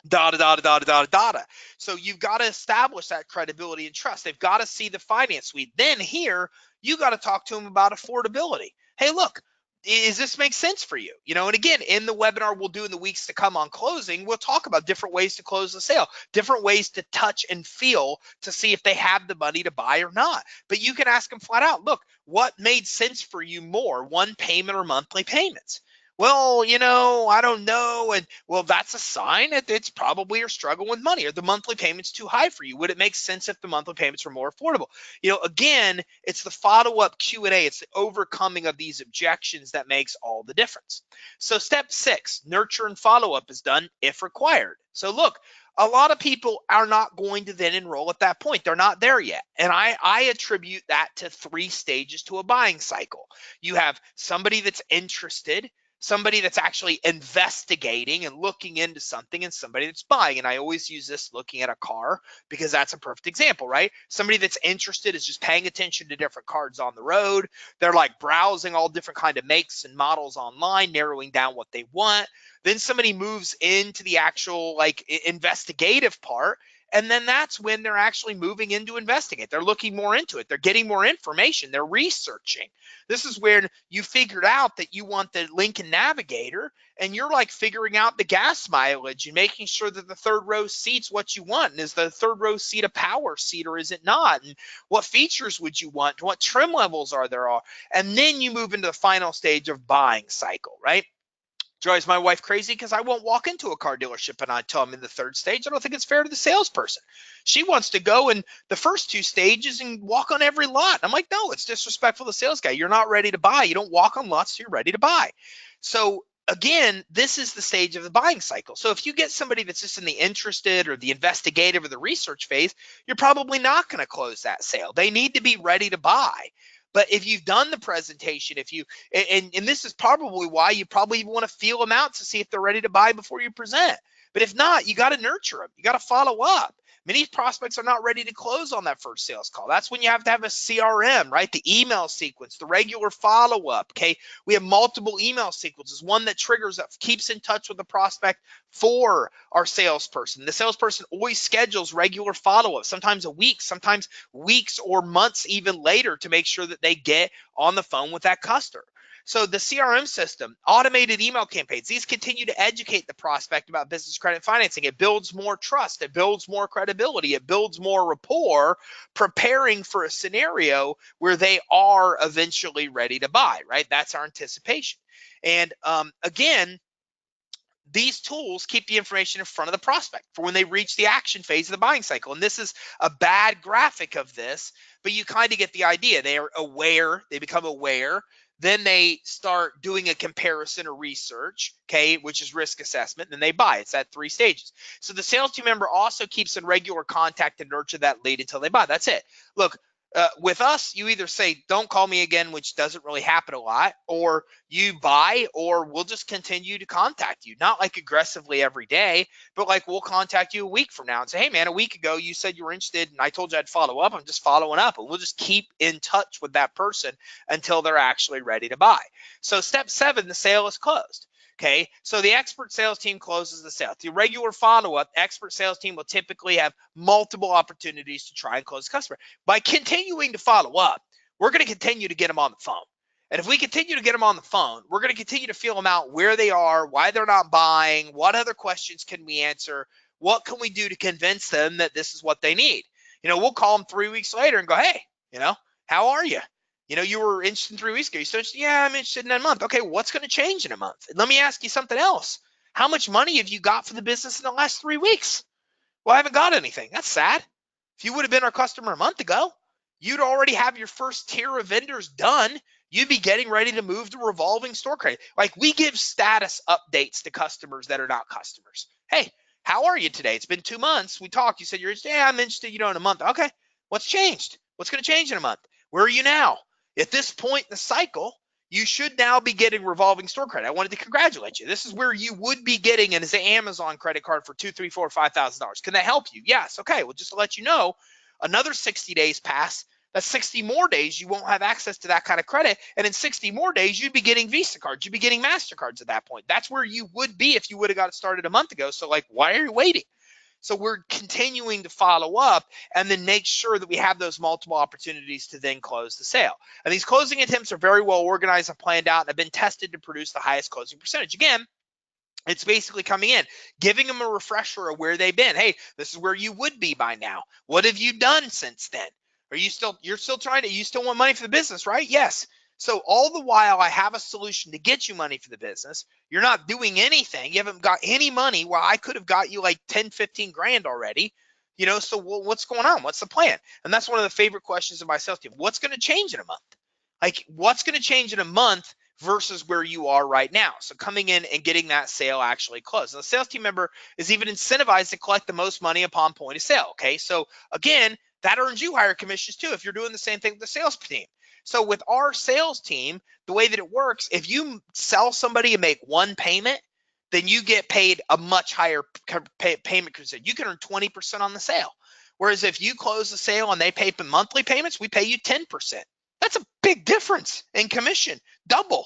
Speaker 1: da da da da da da da. So you've got to establish that credibility and trust. They've got to see the finance suite. Then here, you got to talk to them about affordability. Hey, look, does this make sense for you? You know, and again, in the webinar we'll do in the weeks to come on closing, we'll talk about different ways to close the sale, different ways to touch and feel to see if they have the money to buy or not. But you can ask them flat out, look, what made sense for you more, one payment or monthly payments? Well, you know, I don't know. And well, that's a sign that it's probably you're struggling with money. Are the monthly payments too high for you? Would it make sense if the monthly payments were more affordable? You know, again, it's the follow-up Q&A. It's the overcoming of these objections that makes all the difference. So step 6, nurture and follow-up is done if required. So look, a lot of people are not going to then enroll at that point. They're not there yet. And I attribute that to 3 stages to a buying cycle. You have somebody that's interested, somebody that's actually investigating and looking into something, and somebody that's buying. And I always use this looking at a car because that's a perfect example, right? Somebody that's interested is just paying attention to different cars on the road. They're like browsing all different kind of makes and models online, narrowing down what they want. Then somebody moves into the actual like investigative part. And then that's when they're actually moving into investigate. They're looking more into it. They're getting more information. They're researching. This is where you figured out that you want the Lincoln Navigator, and you're like figuring out the gas mileage and making sure that the third row seat's what you want. And is the third row seat a power seat or is it not? And what features would you want? What trim levels are there? And then you move into the final stage of buying cycle, right? Drives my wife crazy because I won't walk into a car dealership and I tell them in the 3rd stage. I don't think it's fair to the salesperson. She wants to go in the first 2 stages and walk on every lot. I'm like, no, it's disrespectful to the sales guy. You're not ready to buy. You don't walk on lots till you're ready to buy. So again, this is the stage of the buying cycle. So if you get somebody that's just in the interested or the investigative or the research phase, you're probably not going to close that sale. They need to be ready to buy. But if you've done the presentation, if you, and this is probably why you probably even want to feel them out to see if they're ready to buy before you present. But if not, you got to nurture them. You got to follow up. Many prospects are not ready to close on that first sales call. That's when you have to have a CRM, right? The email sequence, the regular follow-up, okay? We have multiple email sequences, one that triggers up, keeps in touch with the prospect for our salesperson. The salesperson always schedules regular follow-up, sometimes a week, sometimes weeks or months even later to make sure that they get on the phone with that customer. So the CRM system, automated email campaigns, these continue to educate the prospect about business credit financing. It builds more trust. It builds more credibility. It builds more rapport, preparing for a scenario where they are eventually ready to buy, right? That's our anticipation. And again, these tools keep the information in front of the prospect for when they reach the action phase of the buying cycle. And this is a bad graphic of this, but you kind of get the idea. They are aware, they become aware. Then they start doing a comparison or research, okay, which is risk assessment. And then they buy. It's at 3 stages. So the sales team member also keeps in regular contact to nurture that lead until they buy. That's it. Look, with us, you either say, don't call me again, which doesn't really happen a lot, or you buy, or we'll just continue to contact you. Not like aggressively every day, but like we'll contact you a week from now and say, hey man, a week ago you said you were interested and I told you I'd follow up. I'm just following up, and we'll just keep in touch with that person until they're actually ready to buy. So step 7, the sale is closed. Okay, so the expert sales team closes the sale. The regular follow-up, expert sales team will typically have multiple opportunities to try and close the customer. By continuing to follow up, we're going to continue to get them on the phone. And if we continue to get them on the phone, we're going to continue to feel them out, where they are, why they're not buying, what other questions can we answer, what can we do to convince them that this is what they need. We'll call them 3 weeks later and go, hey, how are you? You were interested in 3 weeks ago. You said, yeah, I'm interested in a month. Okay, what's going to change in a month? And let me ask you something else. How much money have you got for the business in the last 3 weeks? Well, I haven't got anything. That's sad. If you would have been our customer a month ago, you'd already have your first tier of vendors done. You'd be getting ready to move to revolving store credit. Like, we give status updates to customers that are not customers. Hey, how are you today? It's been 2 months. We talked. You said you're interested. Yeah, I'm interested, in a month. Okay, what's changed? What's going to change in a month? Where are you now? At this point in the cycle, you should now be getting revolving store credit. I wanted to congratulate you. This is where you would be getting an Amazon credit card for $2,000, $3,000, $4,000, $5,000. Can that help you? Yes. Okay. Well, just to let you know, another 60 days pass. That's 60 more days you won't have access to that kind of credit. And in 60 more days, you'd be getting Visa cards. You'd be getting MasterCards at that point. That's where you would be if you would have got it started a month ago. So, why are you waiting? So we're continuing to follow up and then make sure that we have those multiple opportunities to then close the sale. And these closing attempts are very well organized and planned out and have been tested to produce the highest closing percentage. Again, it's basically coming in, giving them a refresher of where they've been. Hey, this is where you would be by now. What have you done since then? You still want money for the business, right? Yes. So all the while I have a solution to get you money for the business. You're not doing anything. You haven't got any money. Well, I could have got you like 10, 15 grand already. So what's going on? What's the plan? And that's one of the favorite questions of my sales team. What's going to change in a month? Like, what's going to change in a month versus where you are right now? So coming in and getting that sale actually closed. And the sales team member is even incentivized to collect the most money upon point of sale. Okay. So again, that earns you higher commissions too if you're doing the same thing with the sales team. So with our sales team, the way that it works, if you sell somebody and make one payment, then you get paid a much higher payment percentage. You can earn 20% on the sale. Whereas if you close the sale and they pay monthly payments, we pay you 10%. That's a big difference in commission, double.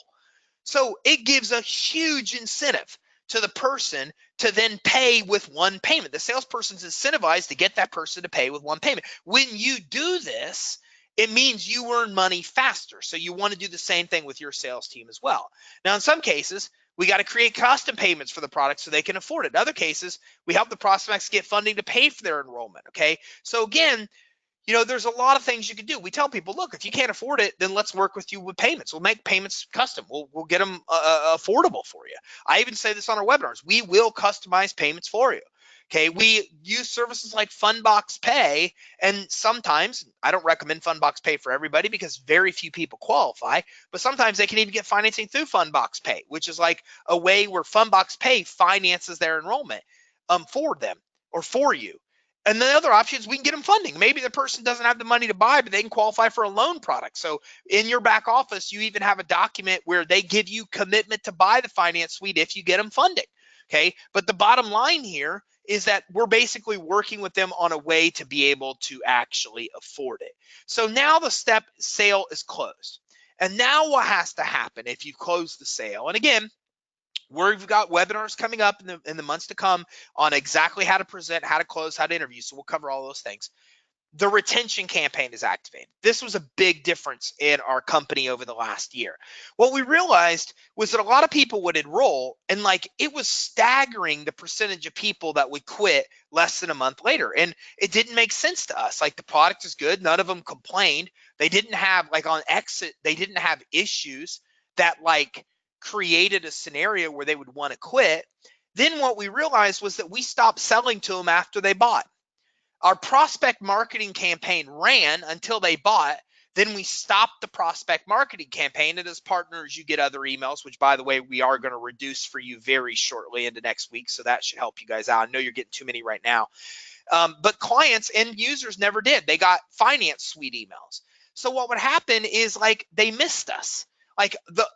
Speaker 1: So it gives a huge incentive to the person to then pay with one payment. The salesperson's incentivized to get that person to pay with one payment. When you do this, it means you earn money faster. So you want to do the same thing with your sales team as well. Now, in some cases, we got to create custom payments for the product so they can afford it. In other cases, we help the prospects get funding to pay for their enrollment. Okay. So again, there's a lot of things you can do. We tell people, look, if you can't afford it, then let's work with you with payments. We'll make payments custom. We'll get them affordable for you. I even say this on our webinars. We will customize payments for you. Okay, we use services like Fundbox Pay, and sometimes, I don't recommend Fundbox Pay for everybody because very few people qualify, but sometimes they can even get financing through Fundbox Pay, which is like a way where Fundbox Pay finances their enrollment for them or for you. And the other option is we can get them funding. Maybe the person doesn't have the money to buy, but they can qualify for a loan product. So in your back office, you even have a document where they give you commitment to buy the finance suite if you get them funding. Okay, but the bottom line here is that we're basically working with them on a way to be able to actually afford it. So now the sale is closed. And now what has to happen if you close the sale? And again, we've got webinars coming up in the months to come on exactly how to present, how to close, how to interview. So we'll cover all those things. The retention campaign is activated. This was a big difference in our company over the last year. What we realized was that a lot of people would enroll and it was staggering the percentage of people that would quit less than a month later. And it didn't make sense to us. The product is good. None of them complained. They didn't have on exit, they didn't have issues that created a scenario where they would want to quit. Then what we realized was that we stopped selling to them after they bought. Our prospect marketing campaign ran until they bought. Then we stopped the prospect marketing campaign. And as partners, you get other emails, which, by the way, we are going to reduce for you very shortly into next week. So that should help you guys out. I know you're getting too many right now. But clients and users never did. They got finance suite emails. So what would happen is they missed us.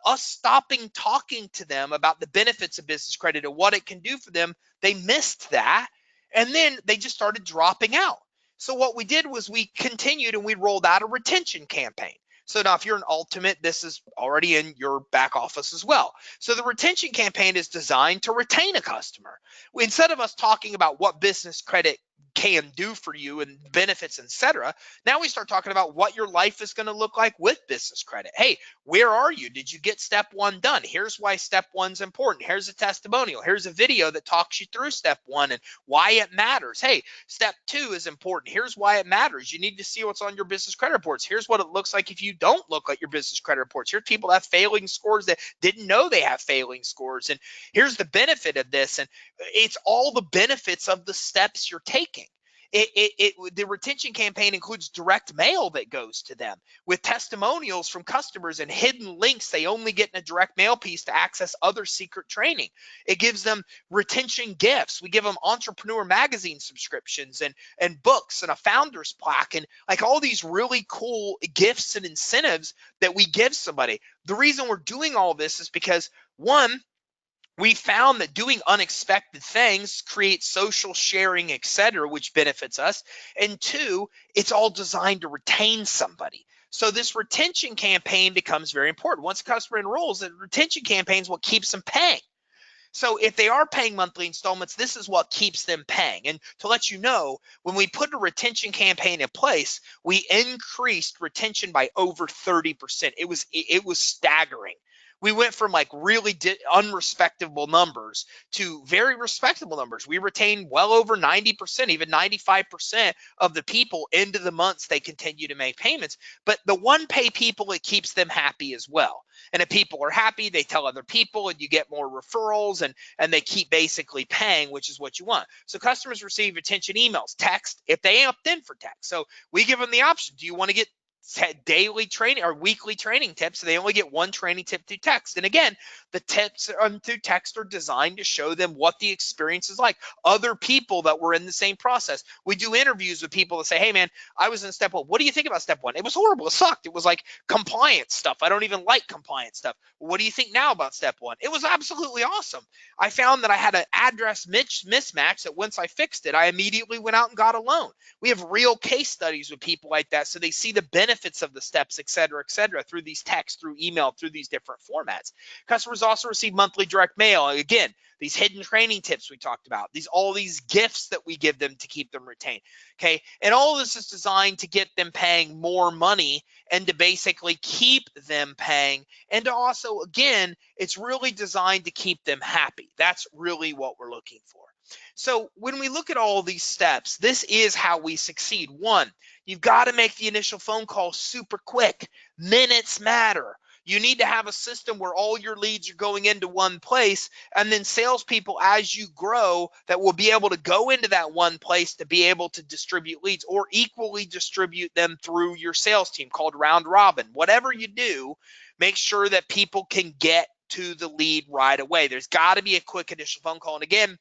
Speaker 1: Us stopping talking to them about the benefits of business credit and what it can do for them, they missed that. And then they just started dropping out. So what we did was we continued and we rolled out a retention campaign. So now if you're an ultimate, this is already in your back office as well. So the retention campaign is designed to retain a customer. Instead of us talking about what business credit can do for you and benefits, etc. Now we start talking about what your life is going to look like with business credit. Hey, where are you? Did you get step one done? Here's why step one's important. Here's a testimonial. Here's a video that talks you through step one and why it matters. Hey, step two is important. Here's why it matters. You need to see what's on your business credit reports. Here's what it looks like if you don't look at your business credit reports. Here's people that have failing scores that didn't know they have failing scores. And here's the benefit of this. And it's all the benefits of the steps you're taking. The retention campaign includes direct mail that goes to them with testimonials from customers and hidden links they only get in a direct mail piece to access other secret training. It gives them retention gifts. We give them Entrepreneur Magazine subscriptions and books and a founder's plaque and like all these really cool gifts and incentives that we give somebody. The reason we're doing all this is because, one, we found that doing unexpected things creates social sharing, etc., which benefits us. And two, it's all designed to retain somebody. So this retention campaign becomes very important. Once a customer enrolls, the retention campaign is what keeps them paying. So if they are paying monthly installments, this is what keeps them paying. And to let you know, when we put a retention campaign in place, we increased retention by over 30%. It was staggering. We went from like really unrespectable numbers to very respectable numbers. We retained well over 90%, even 95% of the people into the months they continue to make payments. But the one pay people, it keeps them happy as well. And if people are happy, they tell other people and you get more referrals and they keep basically paying, which is what you want. So customers receive retention emails, text, if they opt in for text. So we give them the option. Do you want to get daily training or weekly training tips? So they only get one training tip through text. And again, the tips through text are designed to show them what the experience is like. Other people that were in the same process. We do interviews with people that say, hey man, I was in step one. What do you think about step one? It was horrible. It sucked. It was like compliance stuff. I don't even like compliance stuff. What do you think now about step one? It was absolutely awesome. I found that I had an address mismatch that once I fixed it, I immediately went out and got a loan. We have real case studies with people like that. So they see the benefits of the steps, et cetera, through these texts, through email, through these different formats. Customers also receive monthly direct mail. Again, these hidden training tips we talked about, all these gifts that we give them to keep them retained. Okay. And all of this is designed to get them paying more money and to basically keep them paying. And to also, again, it's really designed to keep them happy. That's really what we're looking for. So when we look at all these steps, this is how we succeed. One, you've got to make the initial phone call super quick. Minutes matter. You need to have a system where all your leads are going into one place, and then salespeople, as you grow, that will be able to go into that one place to be able to distribute leads or equally distribute them through your sales team called round robin. Whatever you do, make sure that people can get to the lead right away. There's got to be a quick initial phone call. And again,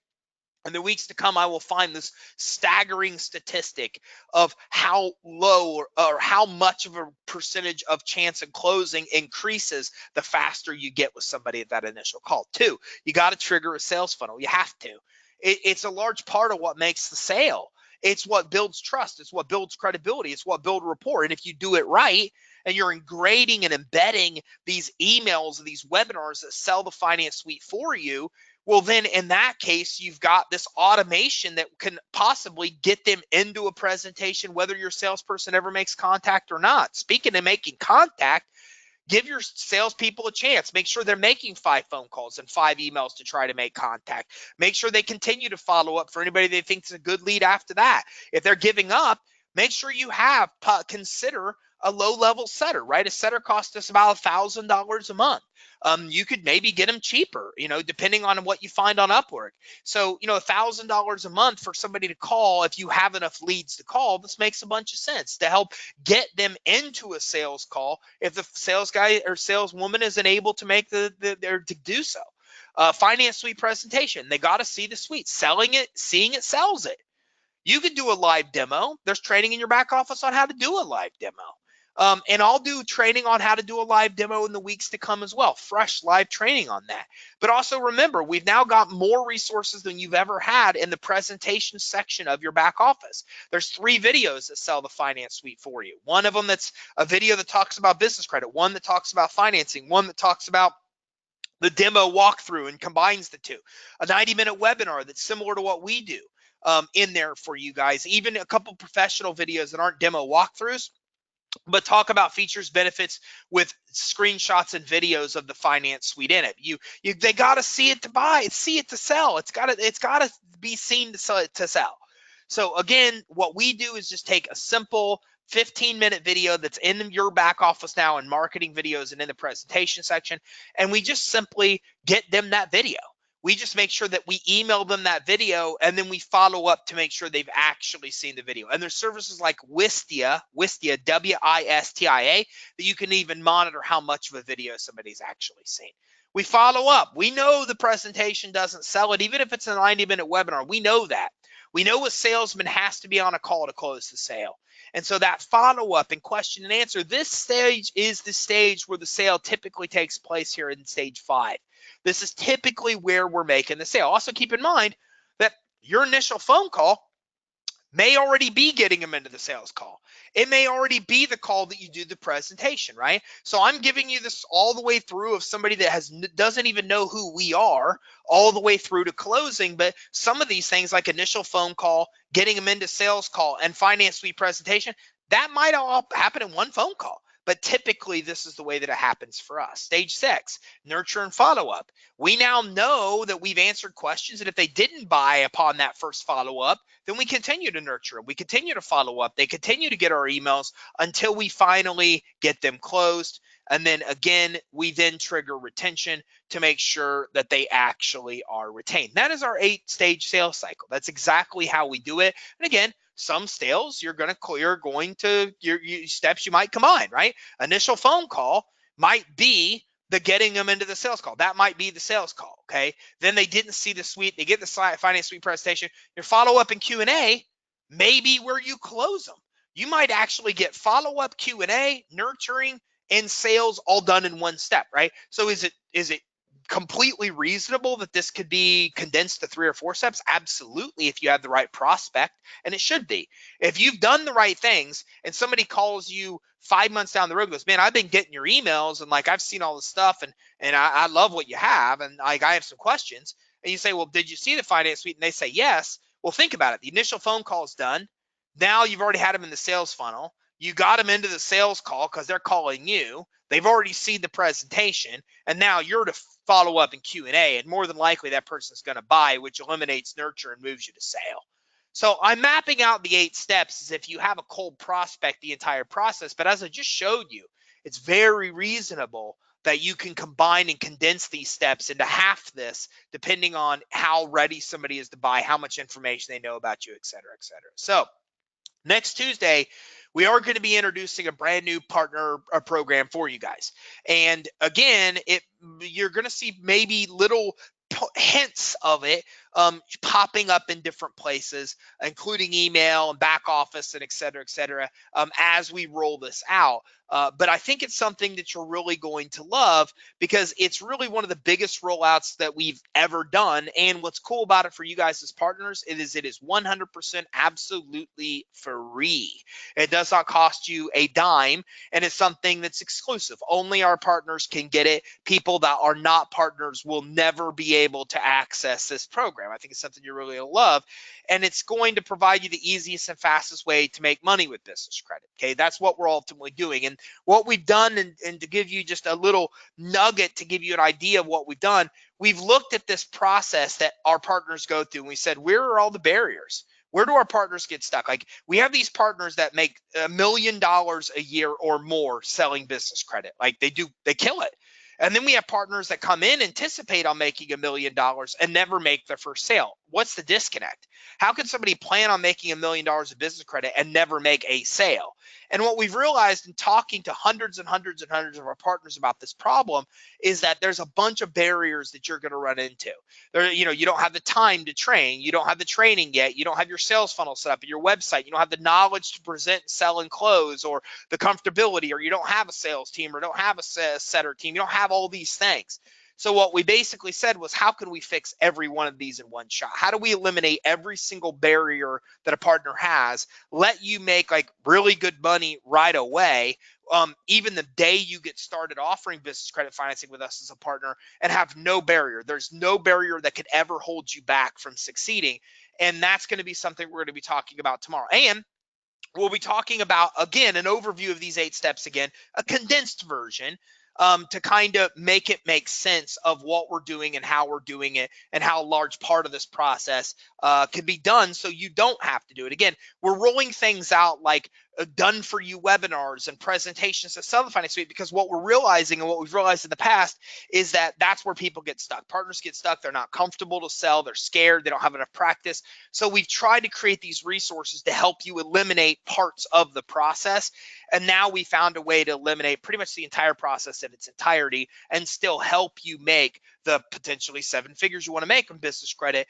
Speaker 1: in the weeks to come, I will find this staggering statistic of how low or how much of a percentage of chance of closing increases the faster you get with somebody at that initial call. Two, you got to trigger a sales funnel. You have to. It's a large part of what makes the sale. It's what builds trust. It's what builds credibility. It's what builds rapport. And if you do it right, and you're grading and embedding these emails, these webinars that sell the finance suite for you, well, then in that case, you've got this automation that can possibly get them into a presentation, whether your salesperson ever makes contact or not. Speaking of making contact, give your salespeople a chance. Make sure they're making 5 phone calls and 5 emails to try to make contact. Make sure they continue to follow up for anybody they think is a good lead after that. If they're giving up, make sure you consider a low-level setter, right? A setter costs us about $1,000 a month. You could maybe get them cheaper, depending on what you find on Upwork. So, $1,000 a month for somebody to call, if you have enough leads to call, this makes a bunch of sense to help get them into a sales call if the sales guy or saleswoman isn't able to make to do so. Finance suite presentation, they got to see the suite. Selling it, seeing it sells it. You could do a live demo. There's training in your back office on how to do a live demo. And I'll do training on how to do a live demo in the weeks to come as well, fresh live training on that. But also remember, we've now got more resources than you've ever had in the presentation section of your back office. There's 3 videos that sell the finance suite for you. One of them that's a video that talks about business credit, one that talks about financing, one that talks about the demo walkthrough and combines the two. A 90-minute webinar that's similar to what we do. in there for you guys, even a couple professional videos that aren't demo walkthroughs, but talk about features, benefits with screenshots and videos of the finance suite in it. They got to see it to buy, see it to sell. It's got to be seen to sell. So again, what we do is just take a simple 15-minute video that's in your back office now in marketing videos and in the presentation section, and we just simply get them that video. We just make sure that we email them that video, and then we follow up to make sure they've actually seen the video. And there's services like Wistia, W-I-S-T-I-A, that you can even monitor how much of a video somebody's actually seen. We follow up. We know the presentation doesn't sell it, even if it's a 90-minute webinar. We know that. We know a salesman has to be on a call to close the sale. And so that follow-up and question and answer, this stage is the stage where the sale typically takes place here in stage 5. This is typically where we're making the sale. Also keep in mind that your initial phone call may already be getting them into the sales call. It may already be the call that you do the presentation, right? So I'm giving you this all the way through of somebody that doesn't even know who we are, all the way through to closing. But some of these things like initial phone call, getting them into sales call, and finance suite presentation, that might all happen in one phone call. But typically, this is the way that it happens for us. Stage 6, nurture and follow up. We now know that we've answered questions, and if they didn't buy upon that first follow up, then we continue to nurture them. We continue to follow up. They continue to get our emails until we finally get them closed. And then again, we then trigger retention to make sure that they actually are retained. That is our 8-stage sales cycle. That's exactly how we do it. And again, some sales your steps you might combine, right? Initial phone call might be the getting them into the sales call. That might be the sales call, okay? Then they didn't see the suite. They get the finance suite presentation. Your follow-up and Q&A may be where you close them. You might actually get follow-up, Q&A, nurturing, and sales all done in one step, right? So is it completely reasonable that this could be condensed to 3 or 4 steps? Absolutely, if you have the right prospect, and it should be. If you've done the right things and somebody calls you 5 months down the road and goes, man, I've been getting your emails and like I've seen all this stuff and I love what you have and like I have some questions, and you say, well, did you see the finance suite? And they say yes. Well, think about it. The initial phone call is done. Now you've already had them in the sales funnel. You got them into the sales call because they're calling you. They've already seen the presentation, and now you're to follow up in Q&A, and more than likely that person's going to buy, which eliminates nurture and moves you to sale. So I'm mapping out the 8 steps as if you have a cold prospect the entire process, but as I just showed you, it's very reasonable that you can combine and condense these steps into half this, depending on how ready somebody is to buy, how much information they know about you, et cetera, et cetera. So next Tuesday, we are going to be introducing a brand new partner program for you guys. And again, you're going to see maybe little hints of it popping up in different places, including email and back office and et cetera, as we roll this out. But I think it's something that you're really going to love because it's really one of the biggest rollouts that we've ever done. And what's cool about it for you guys as partners it is 100% absolutely free. It does not cost you a dime, and it's something that's exclusive. Only our partners can get it. People that are not partners will never be able to access this program. I think it's something you're really going to love, and it's going to provide you the easiest and fastest way to make money with business credit. Okay, that's what we're ultimately doing. And what we've done, and to give you just a little nugget to give you an idea of what we've done, we've looked at this process that our partners go through, and we said, where are all the barriers? Where do our partners get stuck? Like, we have these partners that make $1 million a year or more selling business credit. Like, they kill it. And then we have partners that come in, anticipate on making $1 million and never make their first sale. What's the disconnect? How can somebody plan on making $1 million of business credit and never make a sale? And what we've realized in talking to hundreds and hundreds and hundreds of our partners about this problem is that there's a bunch of barriers that you're going to run into. You don't have the time to train. You don't have the training yet. You don't have your sales funnel set up at your website. You don't have the knowledge to present, sell, and close, or the comfortability, or you don't have a sales team, or don't have a setter team. You don't have all these things. So what we basically said was, how can we fix every one of these in one shot? How do we eliminate every single barrier that a partner has, let you make like really good money right away, even the day you get started offering business credit financing with us as a partner, and have no barrier. There's no barrier that could ever hold you back from succeeding. And that's going to be something we're going to be talking about tomorrow. And we'll be talking about, again, an overview of these 8 steps again, a condensed version, to kind of make it make sense of what we're doing and how we're doing it and how a large part of this process can be done so you don't have to do it. Again, we're rolling things out like done for you webinars and presentations to sell the finance suite, because what we're realizing and what we've realized in the past is that that's where people get stuck. Partners get stuck. They're not comfortable to sell. They're scared. They don't have enough practice. So we've tried to create these resources to help you eliminate parts of the process. And now we found a way to eliminate pretty much the entire process in its entirety and still help you make the potentially 7 figures you want to make on business credit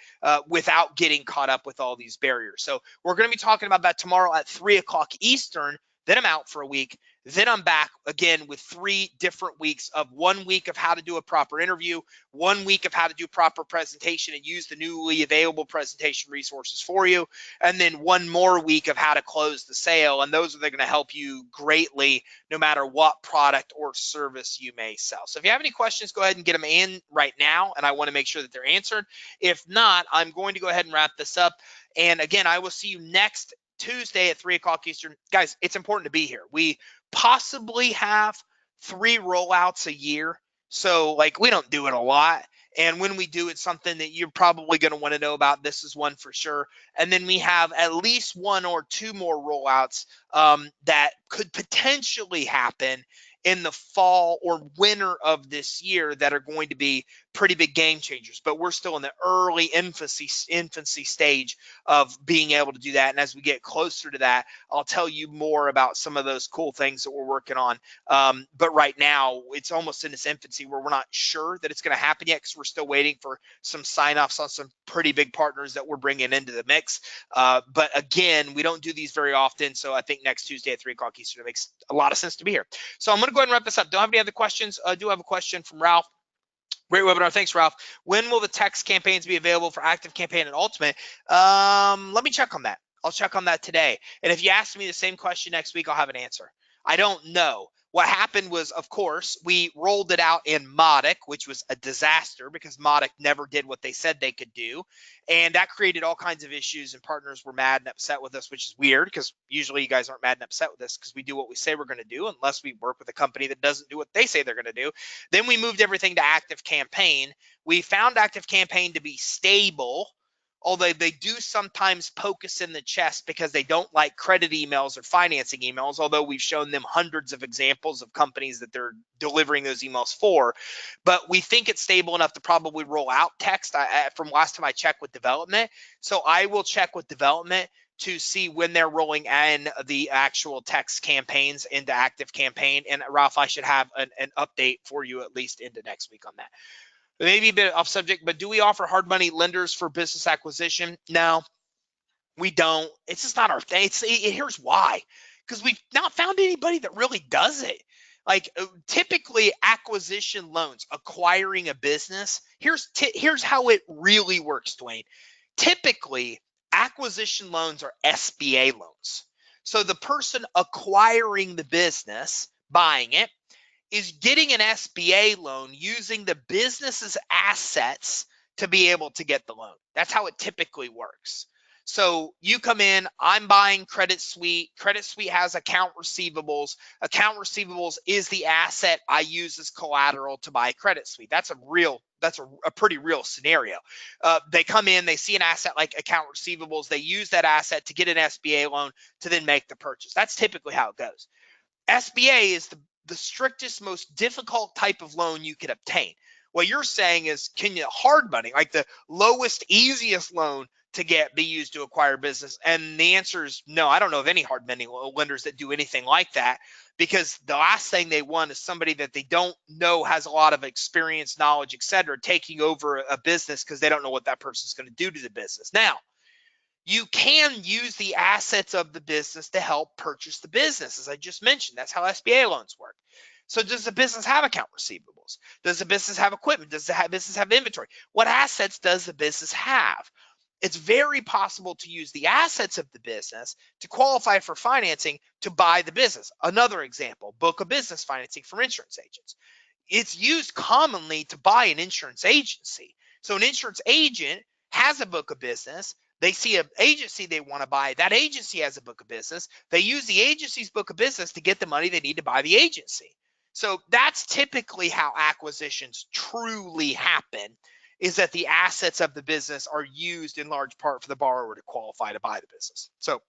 Speaker 1: without getting caught up with all these barriers. So we're going to be talking about that tomorrow at 3 o'clock Eastern. Then I'm out for a week. Then I'm back again with 3 different weeks of 1 week of how to do a proper interview, 1 week of how to do proper presentation and use the newly available presentation resources for you, and then 1 more week of how to close the sale. And those are going to help you greatly no matter what product or service you may sell. So if you have any questions, go ahead and get them in right now, and I want to make sure that they're answered. If not, I'm going to go ahead and wrap this up. And again, I will see you next Tuesday at 3 o'clock Eastern. Guys, it's important to be here. We possibly have 3 rollouts a year. So like, we don't do it a lot. And when we do, it's something that you're probably going to want to know about. This is one for sure. And then we have at least 1 or 2 more rollouts that could potentially happen in the fall or winter of this year that are going to be pretty big game changers. But we're still in the early infancy stage of being able to do that. And as we get closer to that, I'll tell you more about some of those cool things that we're working on. But right now, it's almost in its infancy where we're not sure that it's going to happen yet, because we're still waiting for some sign-offs on some pretty big partners that we're bringing into the mix. But again, we don't do these very often. So I think next Tuesday at 3 o'clock Eastern, it makes a lot of sense to be here. So I'm going to go ahead and wrap this up. Don't have any other questions. I do have a question from Ralph. Great webinar. Thanks, Ralph. When will the text campaigns be available for Active Campaign and Ultimate? Let me check on that. I'll check on that today. And if you ask me the same question next week, I'll have an answer. I don't know. What happened was, of course, we rolled it out in Modic, which was a disaster because Modic never did what they said they could do. And that created all kinds of issues, and partners were mad and upset with us, which is weird because usually you guys aren't mad and upset with us because we do what we say we're going to do, unless we work with a company that doesn't do what they say they're going to do. Then we moved everything to Active Campaign. We found Active Campaign to be stable, although they do sometimes poke us in the chest because they don't like credit emails or financing emails, although we've shown them hundreds of examples of companies that they're delivering those emails for. But we think it's stable enough to probably roll out text from last time I checked with development. So I will check with development to see when they're rolling in the actual text campaigns into Active Campaign. And Ralph, I should have an update for you at least into next week on that. Maybe a bit off subject, but do we offer hard money lenders for business acquisition? No, we don't. It's just not our thing. Here's why. Because we've not found anybody that really does it. Like typically acquisition loans, acquiring a business, here's how it really works, Dwayne. Typically, acquisition loans are SBA loans. So the person acquiring the business, buying it, is getting an SBA loan using the business's assets to be able to get the loan. That's how it typically works. So you come in, I'm buying Credit Suite. Credit Suite has account receivables. Account receivables is the asset I use as collateral to buy Credit Suite. That's a pretty real scenario. They come in, they see an asset like account receivables. They use that asset to get an SBA loan to then make the purchase. That's typically how it goes. SBA is the strictest, most difficult type of loan you could obtain. What you're saying is, can you hard money, like the lowest, easiest loan to get, be used to acquire business? And the answer is no. I don't know of any hard money lenders that do anything like that, because the last thing they want is somebody that they don't know has a lot of experience, knowledge, et cetera, taking over a business because they don't know what that person's going to do to the business. Now, you can use the assets of the business to help purchase the business, as I just mentioned. That's how SBA loans work. So does the business have account receivables? vehicles? Does the business have equipment? Does the business have inventory? What assets does the business have? It's very possible to use the assets of the business to qualify for financing to buy the business. Another example, book of business financing for insurance agents. It's used commonly to buy an insurance agency. So an insurance agent has a book of business. They see an agency they want to buy. That agency has a book of business. They use the agency's book of business to get the money they need to buy the agency. So that's typically how acquisitions truly happen, is that the assets of the business are used in large part for the borrower to qualify to buy the business. So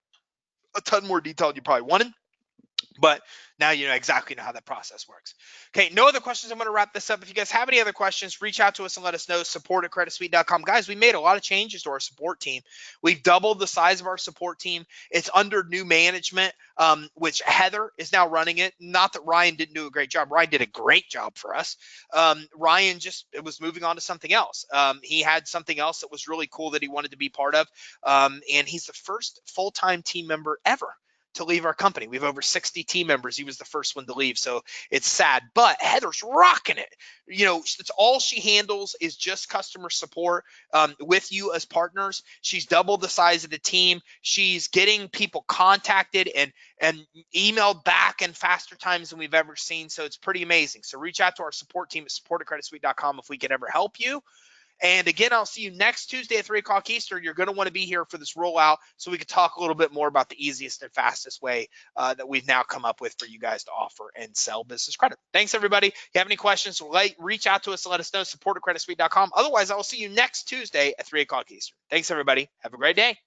Speaker 1: a ton more detail than you probably wanted, but now you know exactly how that process works. Okay, no other questions. I'm going to wrap this up. If you guys have any other questions, reach out to us and let us know. support@creditsuite.com. Guys, we made a lot of changes to our support team. We've doubled the size of our support team. It's under new management, which Heather is now running it. Not that Ryan didn't do a great job. Ryan did a great job for us. Ryan just was moving on to something else. He had something else that was really cool that he wanted to be part of, and he's the first full-time team member ever to leave our company. We have over 60 team members. He was the first one to leave, so it's sad. But Heather's rocking it. You know, it's all she handles is just customer support with you as partners. She's doubled the size of the team. She's getting people contacted and emailed back in faster times than we've ever seen. So it's pretty amazing. So reach out to our support team at support@creditsuite.com if we can ever help you. And again, I'll see you next Tuesday at 3 o'clock Eastern. You're going to want to be here for this rollout so we can talk a little bit more about the easiest and fastest way that we've now come up with for you guys to offer and sell business credit. Thanks, everybody. If you have any questions, reach out to us and let us know. support@creditsuite.com. Otherwise, I will see you next Tuesday at 3 o'clock Eastern. Thanks, everybody. Have a great day.